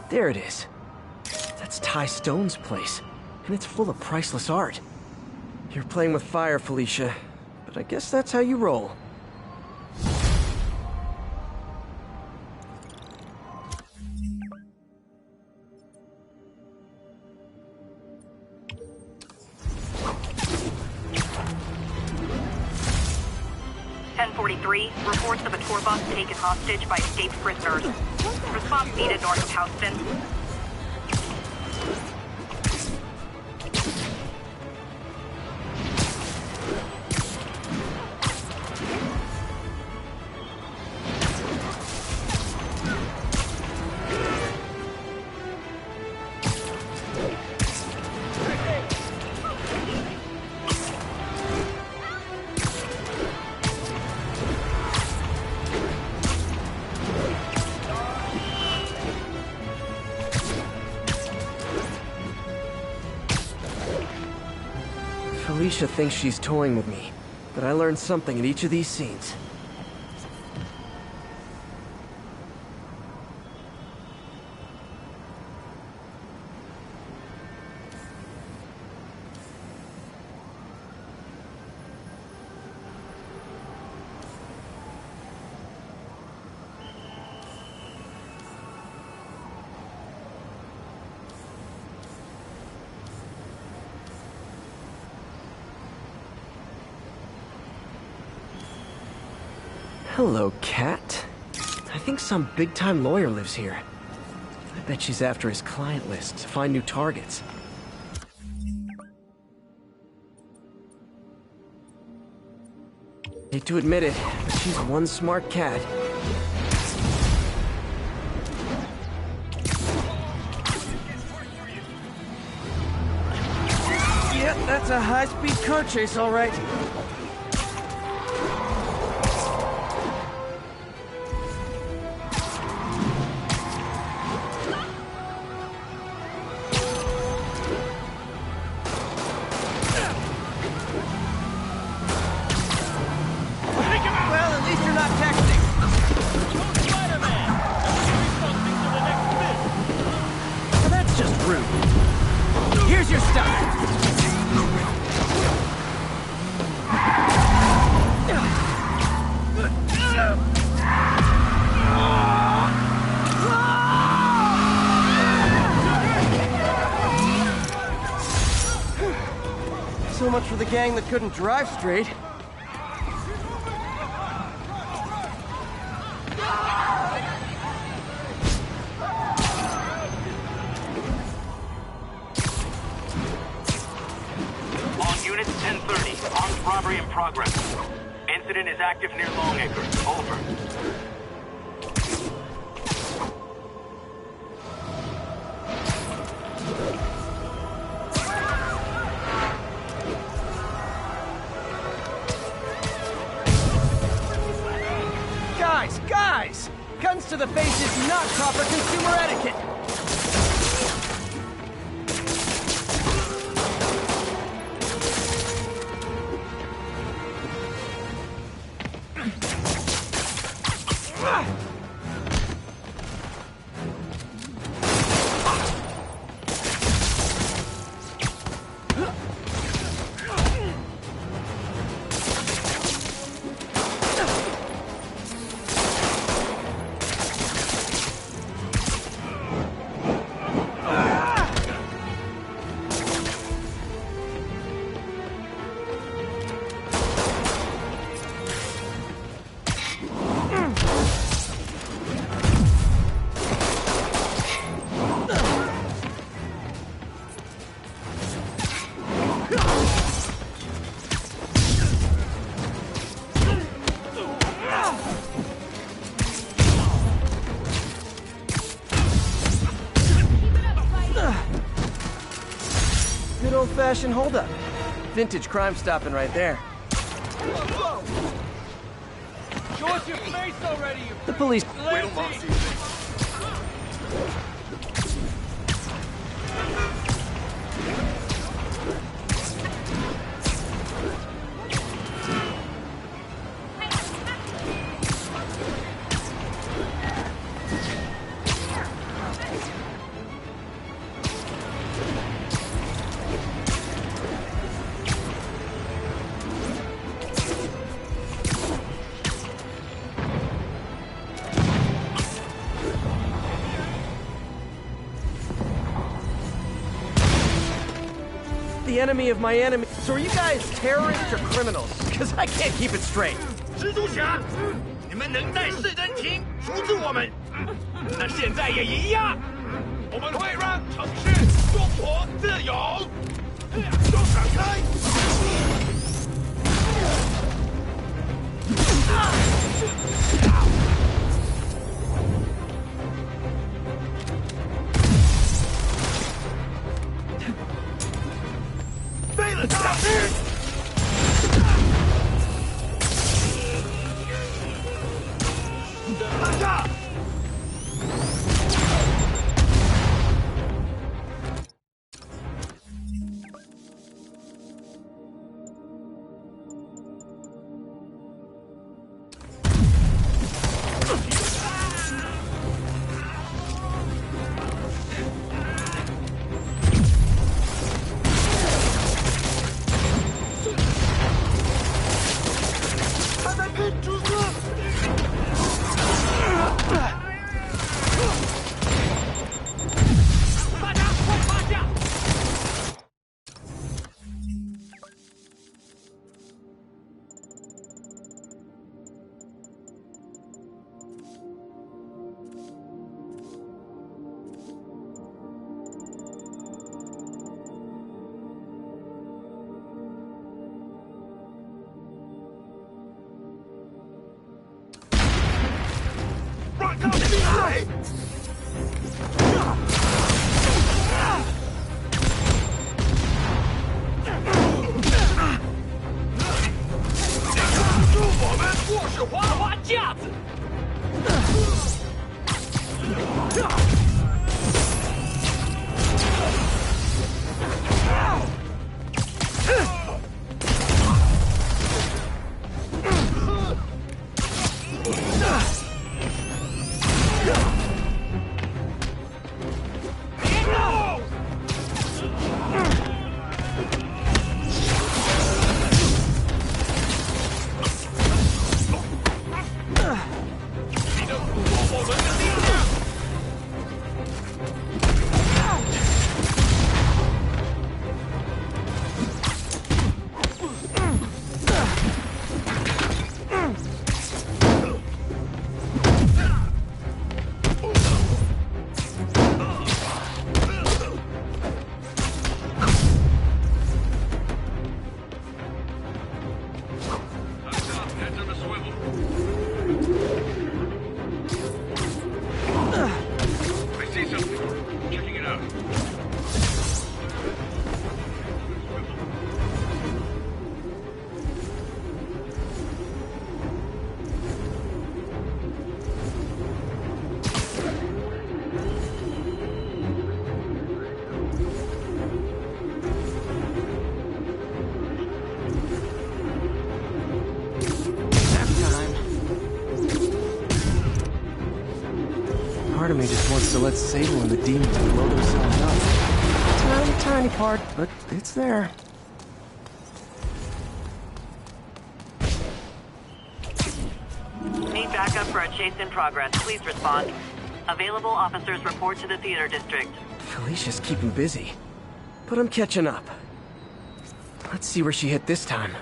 There it is. That's Ty Stone's place, and it's full of priceless art. You're playing with fire, Felicia, but I guess that's how you roll. Reports of a tour bus taken hostage by escaped prisoners. Response needed north of Houston. Felicia thinks she's toying with me, but I learned something in each of these scenes. Hello, Cat. I think some big-time lawyer lives here. I bet she's after his client list to find new targets. Hate to admit it, but she's one smart cat. Yep, that's a high-speed car chase, all right. Here's your stuff! So much for the gang that couldn't drive straight. Robbery in progress. Incident is active near Longacre. Over. Guys! Guns to the face is not proper consumer etiquette! old-fashioned holdup. Vintage crime stopping right there. Whoa, whoa. Show us your face already, you The police... The enemy of my enemy. So are you guys terrorists or criminals? Because I can't keep it straight. 蜘蛛侠，你们能在市政厅阻止我们，那现在也一样。我们会让城市中国自由。都闪开！飞了，大师！ Part of me just wants to let Sable and the demons blow themselves up. Tiny, tiny part, but it's there. Need backup for a chase in progress. Please respond. Available officers report to the theater district. Felicia's keeping busy, but I'm catching up. Let's see where she hit this time.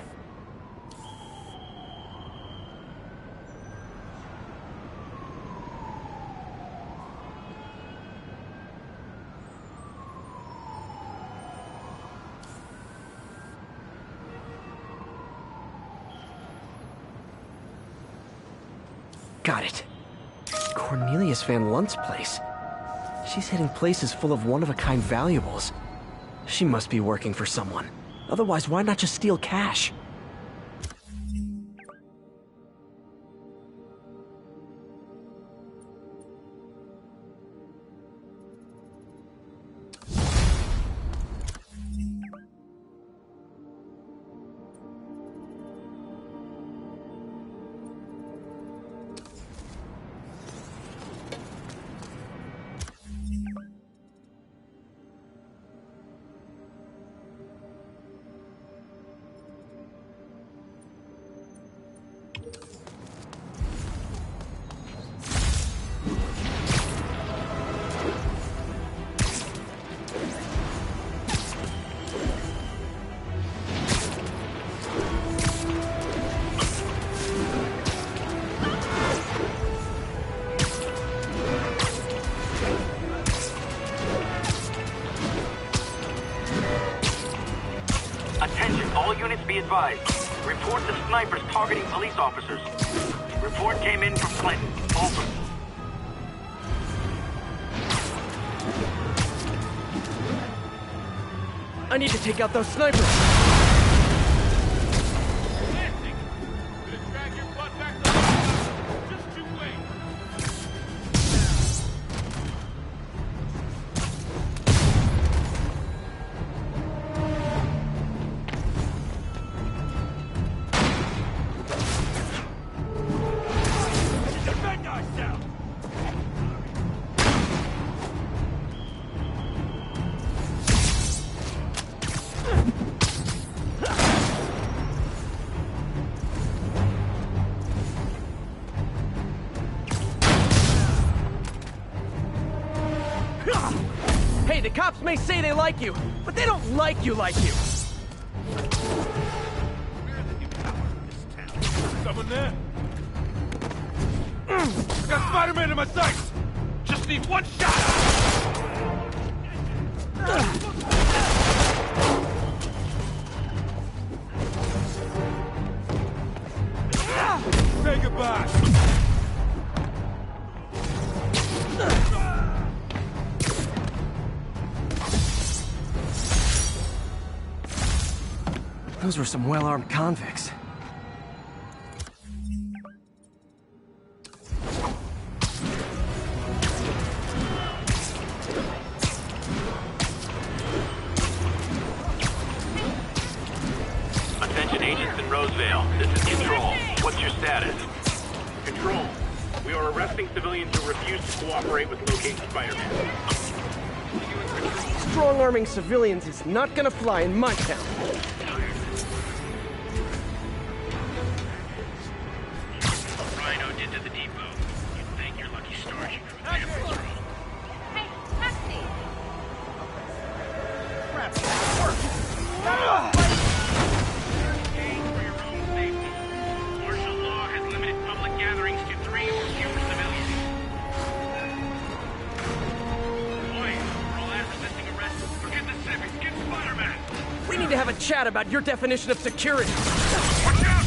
Got it. Cornelius Van Lunt's place. She's hitting places full of one-of-a-kind valuables. She must be working for someone. Otherwise, why not just steal cash? Be advised. Report the snipers targeting police officers. Report came in from Clinton. Over. I need to take out those snipers! Hey, the cops may say they like you, but they don't like you. Someone there? Got Spider-Man in my sights! Just need one shot! Say goodbye! Those were some well-armed convicts. Attention agents in Roseville. This is Control. What's your status? Control. We are arresting civilians who refuse to cooperate with locating Spider-Man. Strong-arming civilians is not gonna fly in my town. Rhino did to the depot. You'd think your lucky stars you grew damn control. Hey, taxi! For your own safety. Martial law has limited public gatherings to 3 or fewer civilians. Boys, for all that resisting arrest, forget the civics, get Spider-Man! We need to have a chat about your definition of security. Watch out!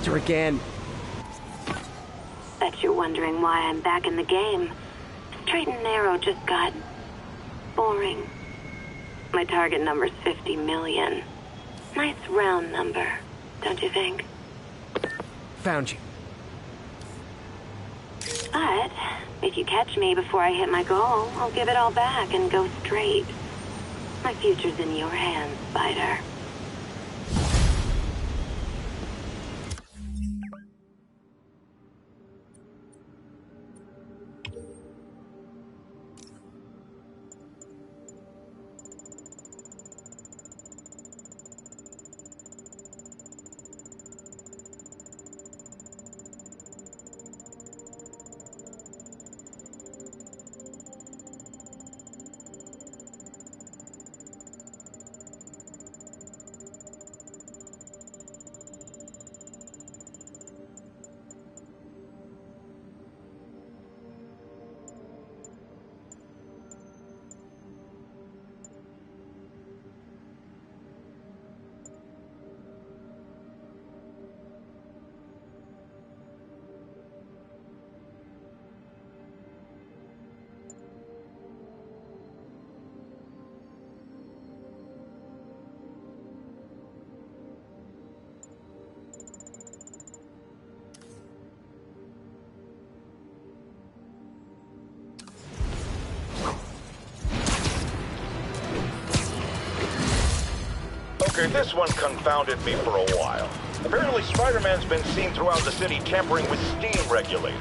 Again. Bet you wondering why I'm back in the game. Straight and narrow just got boring. My target number's 50 million. Nice round number, don't you think? Found you. But if you catch me before I hit my goal, I'll give it all back and go straight. My future's in your hands, Spider. Okay, this one confounded me for a while. Apparently, Spider-Man's been seen throughout the city tampering with steam regulators.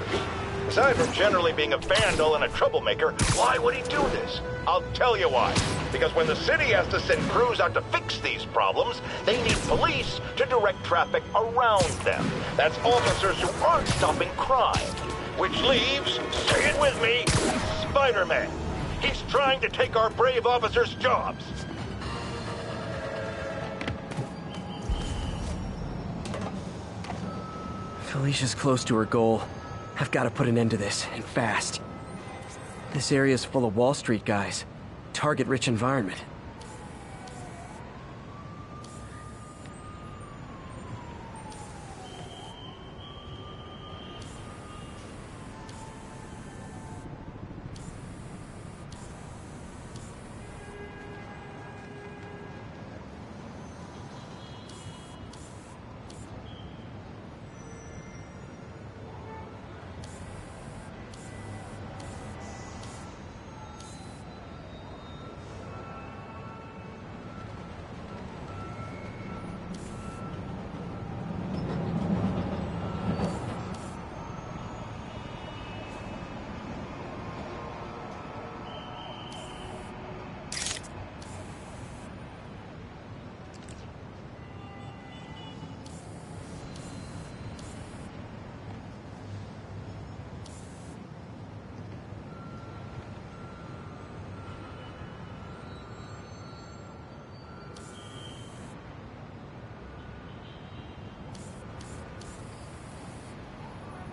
Aside from generally being a vandal and a troublemaker, why would he do this? I'll tell you why. Because when the city has to send crews out to fix these problems, they need police to direct traffic around them. That's officers who aren't stopping crime. Which leaves, say it with me, Spider-Man. He's trying to take our brave officers' jobs. Felicia's close to her goal. I've got to put an end to this, and fast. This area's full of Wall Street guys. Target-rich environment.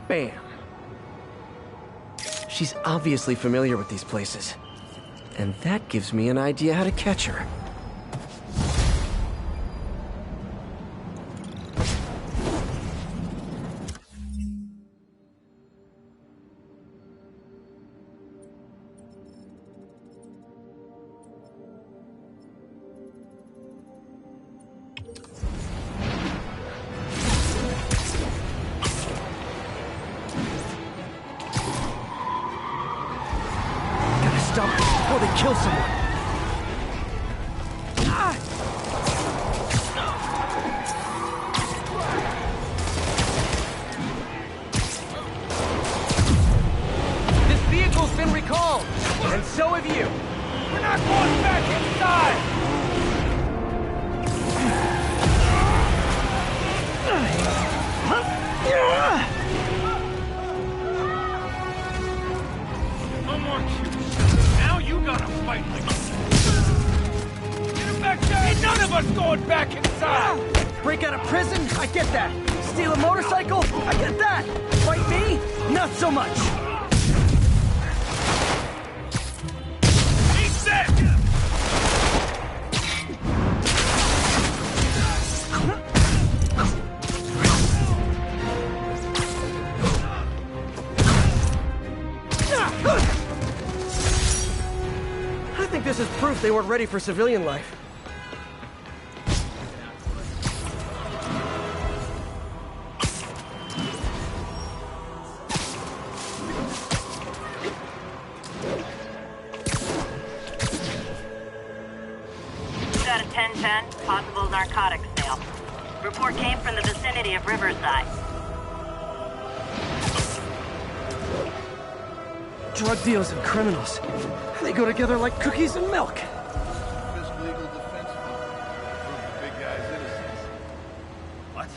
Bam. She's obviously familiar with these places. And that gives me an idea how to catch her. Kill someone. This vehicle's been recalled, and so have you. We're not going back inside. I'm on you. Now you gotta fight like this. Get him back there! Ain't none of us going back inside! Break out of prison? I get that. Steal a motorcycle? I get that. Fight me? Not so much. He's set! think this is proof they weren't ready for civilian life. Got a 1010, possible narcotics sale. Report came from the vicinity of Riverside. Drug deals and criminals. They go together like cookies and milk. This legal defense fund. Prove the big guy's innocence. What?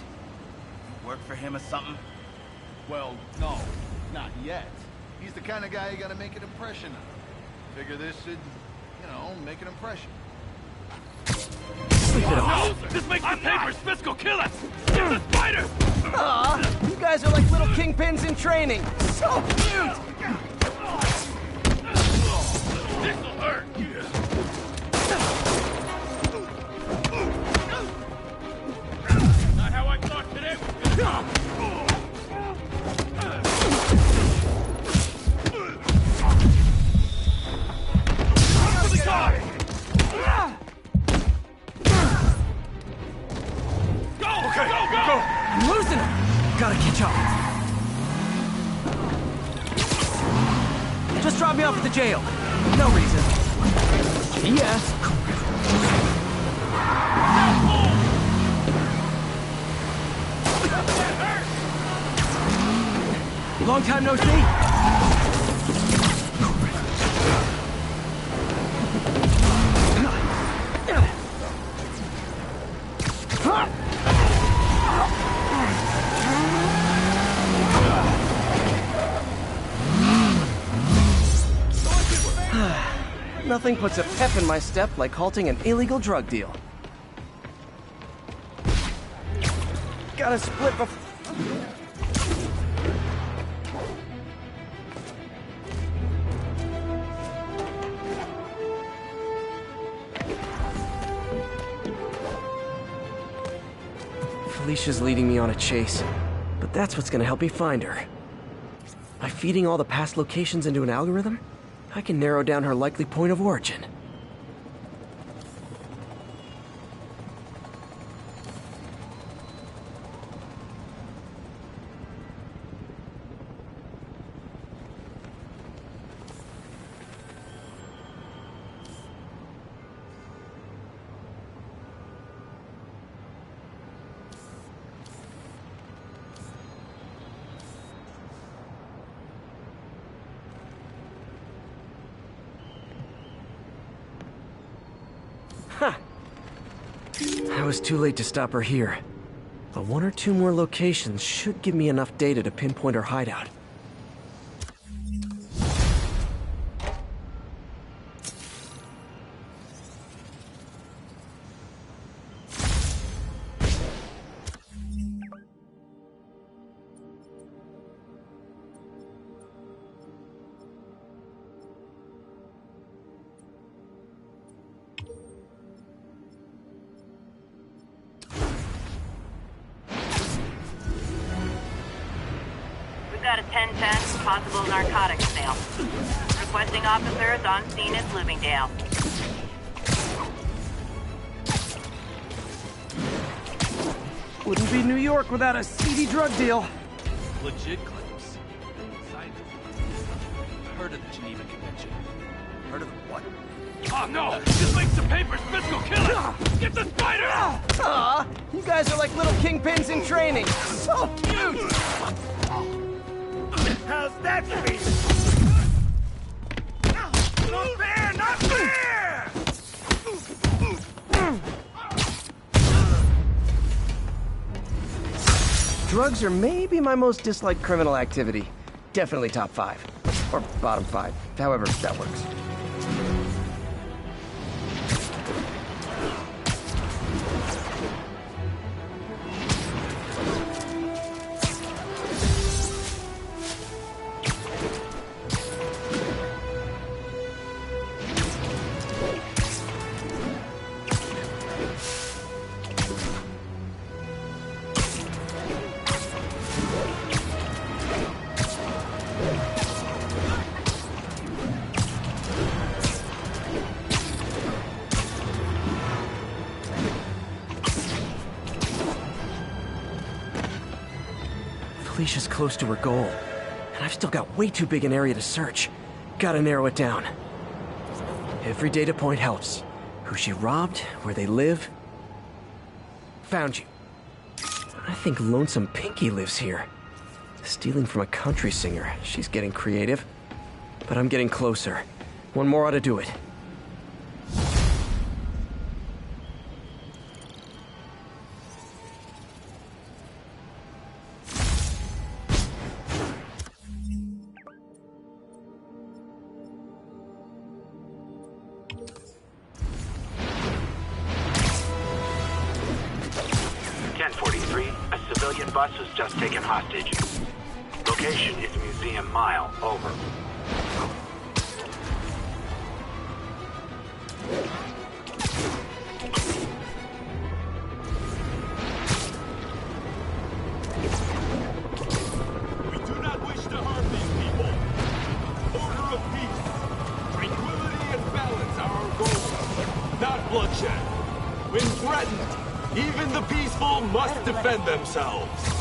You work for him or something? Well, no, not yet. He's the kind of guy you gotta make an impression on. Figure this should, make an impression. Sleep it off. No! This makes the papers! Fiscal, kill us! Get the spider! Aw, you guys are like little kingpins in training. So cute! This'll hurt! Not how I thought today was gonna go! To the car! Go! Okay, go! I'm losing him. Gotta catch up. Just drop me off at the jail. No reason. Yes. Long time no see. Nothing puts a pep in my step like halting an illegal drug deal. Gotta split before... Felicia's leading me on a chase, but that's what's gonna help me find her. By feeding all the past locations into an algorithm, I can narrow down her likely point of origin. I was too late to stop her here, but one or two more locations should give me enough data to pinpoint her hideout. Got a 1010, possible narcotics sale. Requesting officers on scene in Bloomingdale. Wouldn't be New York without a seedy drug deal. Legit claims. Side heard of the Geneva Convention. Heard of the what? Oh no! This makes the papers! Fiscal, kill it! Get the spider! Aw, you guys are like little kingpins in training. So cute! How's that feel? Not fair! Not fair! Drugs are maybe my most disliked criminal activity. Definitely top 5. Or bottom 5. However that works. Alicia's close to her goal, and I've still got way too big an area to search. Gotta narrow it down. Every data point helps. Who she robbed, where they live. Found you. I think Lonesome Pinky lives here. Stealing from a country singer. She's getting creative. But I'm getting closer. One more ought to do it. A civilian bus was just taken hostage. Location is Museum Mile. Over. We do not wish to harm these people. Order of peace. Tranquility and balance are our goal, not bloodshed. When threatened, even the peaceful must defend themselves.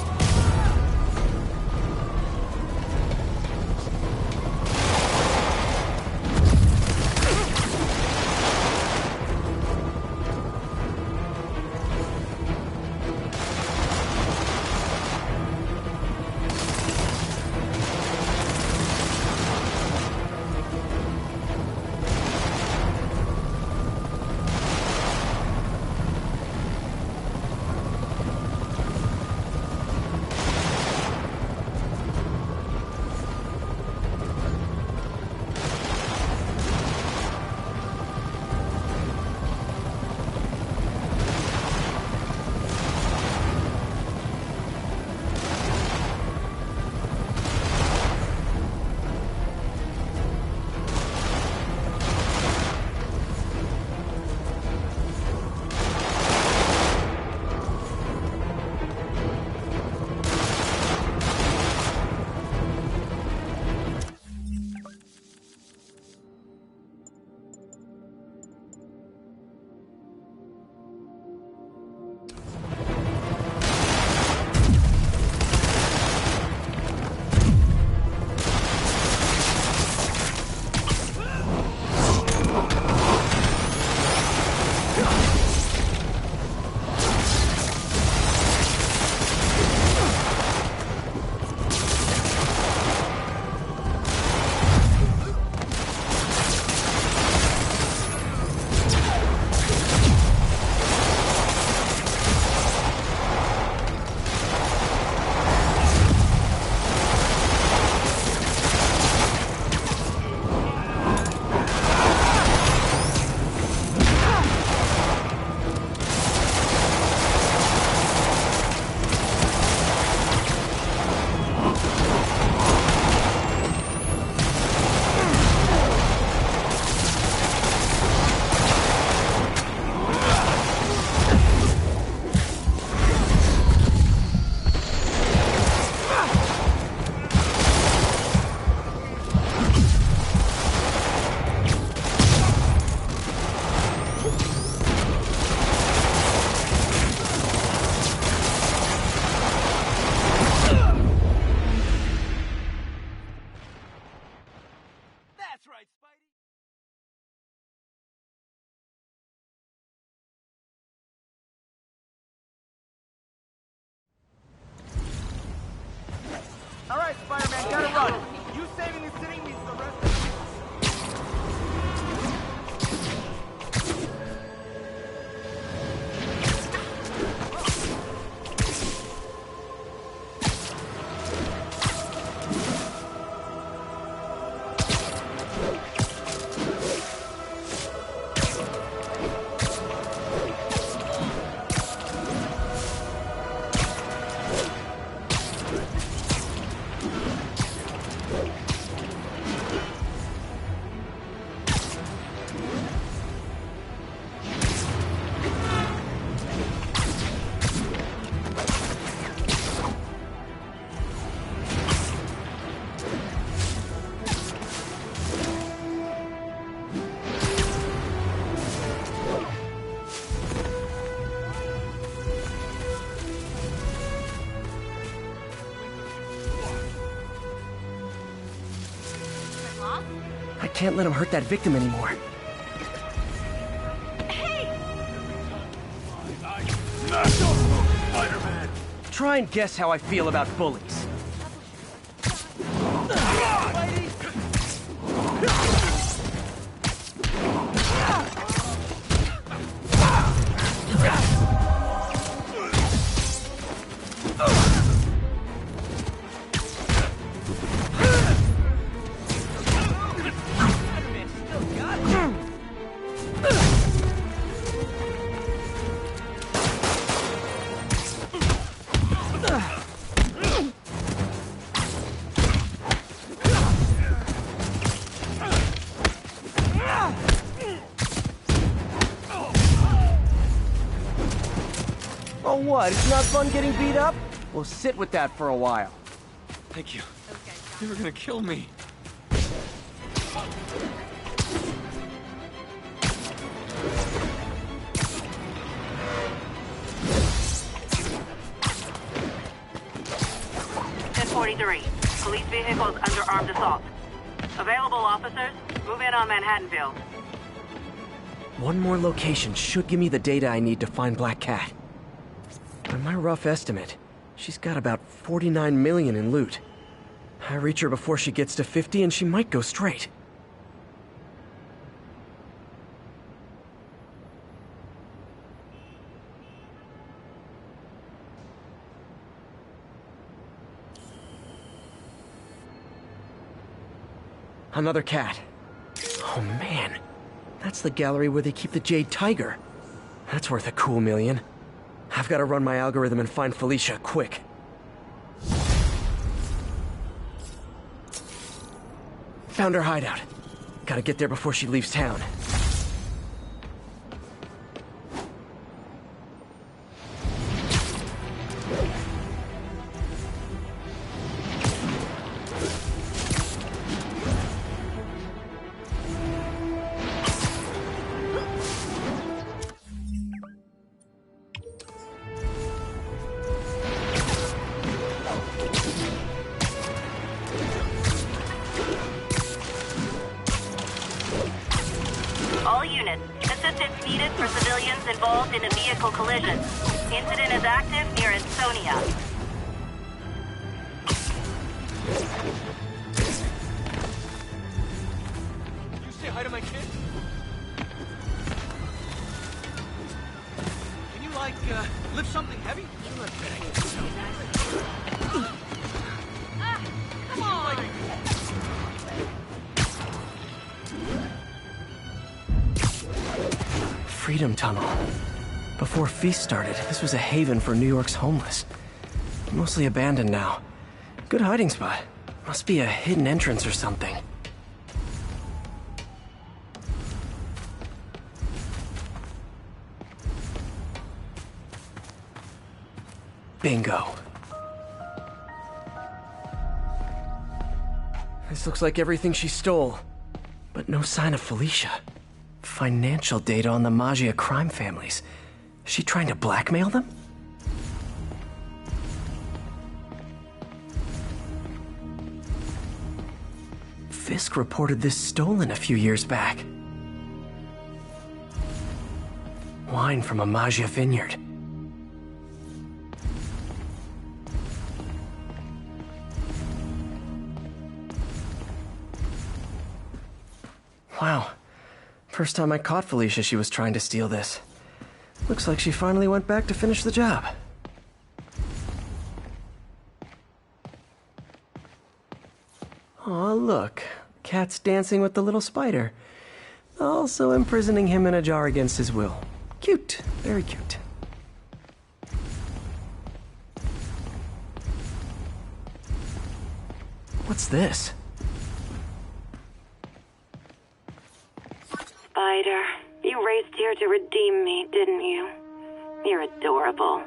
can't let him hurt that victim anymore. Spider-Man! Try and guess how I feel about bullies. Oh what, it's not fun getting beat up? We'll sit with that for a while. Thank you. You were gonna kill me. Police vehicles under armed assault. Available officers, move in on Manhattanville. One more location should give me the data I need to find Black Cat. By my rough estimate, she's got about 49 million in loot. I reach her before she gets to 50 and she might go straight. Another cat. Oh man, that's the gallery where they keep the Jade Tiger. That's worth a cool million. I've got to run my algorithm and find Felicia, quick. Found her hideout. Gotta get there before she leaves town. All units, assistance needed for civilians involved in a vehicle collision. Incident is active near Ansonia. You say hi to my kid? Can you, like, lift something heavy? You look Come on! Freedom Tunnel. Before Feast started, this was a haven for New York's homeless. Mostly abandoned now. Good hiding spot. Must be a hidden entrance or something. Bingo. This looks like everything she stole. But no sign of Felicia. Financial data on the Maggia crime families. Is she trying to blackmail them? Fisk reported this stolen a few years back. Wine from a Maggia vineyard. Wow. First time I caught Felicia, she was trying to steal this. Looks like she finally went back to finish the job. Aw, look. Cat's dancing with the little spider. Also imprisoning him in a jar against his will. Cute. Very cute. What's this? Spider, you raced here to redeem me, didn't you? You're adorable.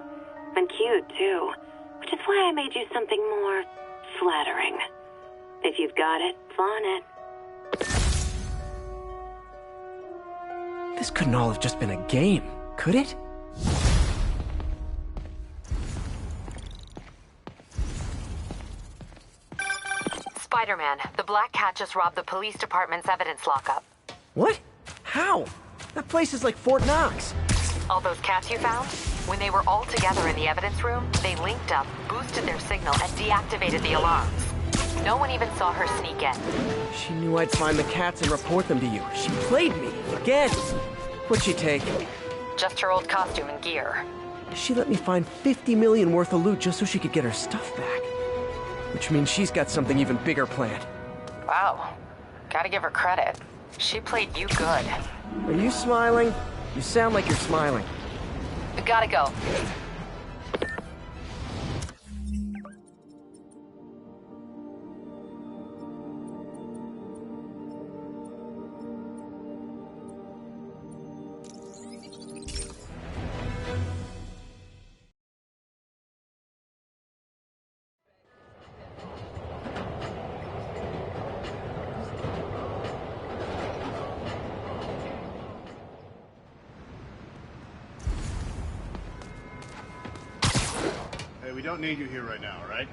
And cute, too. Which is why I made you something more flattering. If you've got it, flaunt it. This couldn't all have just been a game, could it? Spider-Man, the Black Cat just robbed the police department's evidence lockup. What? How? That place is like Fort Knox. All those cats you found? When they were all together in the evidence room, they linked up, boosted their signal, and deactivated the alarms. No one even saw her sneak in. She knew I'd find the cats and report them to you. She played me. Again. What'd she take? Just her old costume and gear. She let me find 50 million worth of loot just so she could get her stuff back. Which means she's got something even bigger planned. Wow. Gotta give her credit. She played you good. Are you smiling? You sound like you're smiling. Gotta go. Hey, we don't need you here right now, all right?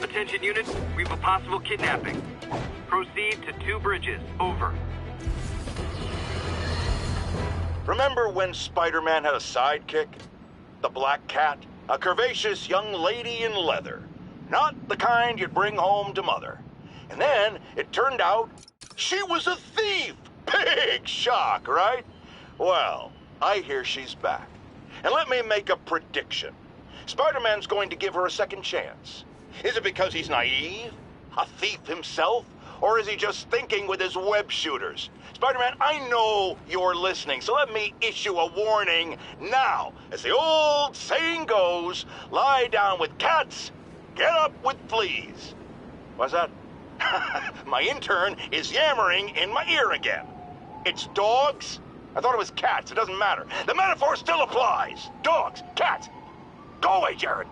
Attention units, we have a possible kidnapping. Proceed to 2 bridges. Over. Remember when Spider-Man had a sidekick? The Black Cat? A curvaceous young lady in leather. Not the kind you'd bring home to mother. And then it turned out she was a thief! Big shock, right? Well, I hear she's back. And let me make a prediction. Spider-Man's going to give her a second chance. Is it because he's naive? A thief himself? Or is he just thinking with his web shooters? Spider-Man, I know you're listening, so let me issue a warning now. As the old saying goes, lie down with cats, get up with fleas. What's that? My intern is yammering in my ear again. It's dogs? I thought it was cats. It doesn't matter. The metaphor still applies. Dogs, cats. Go away, Jared.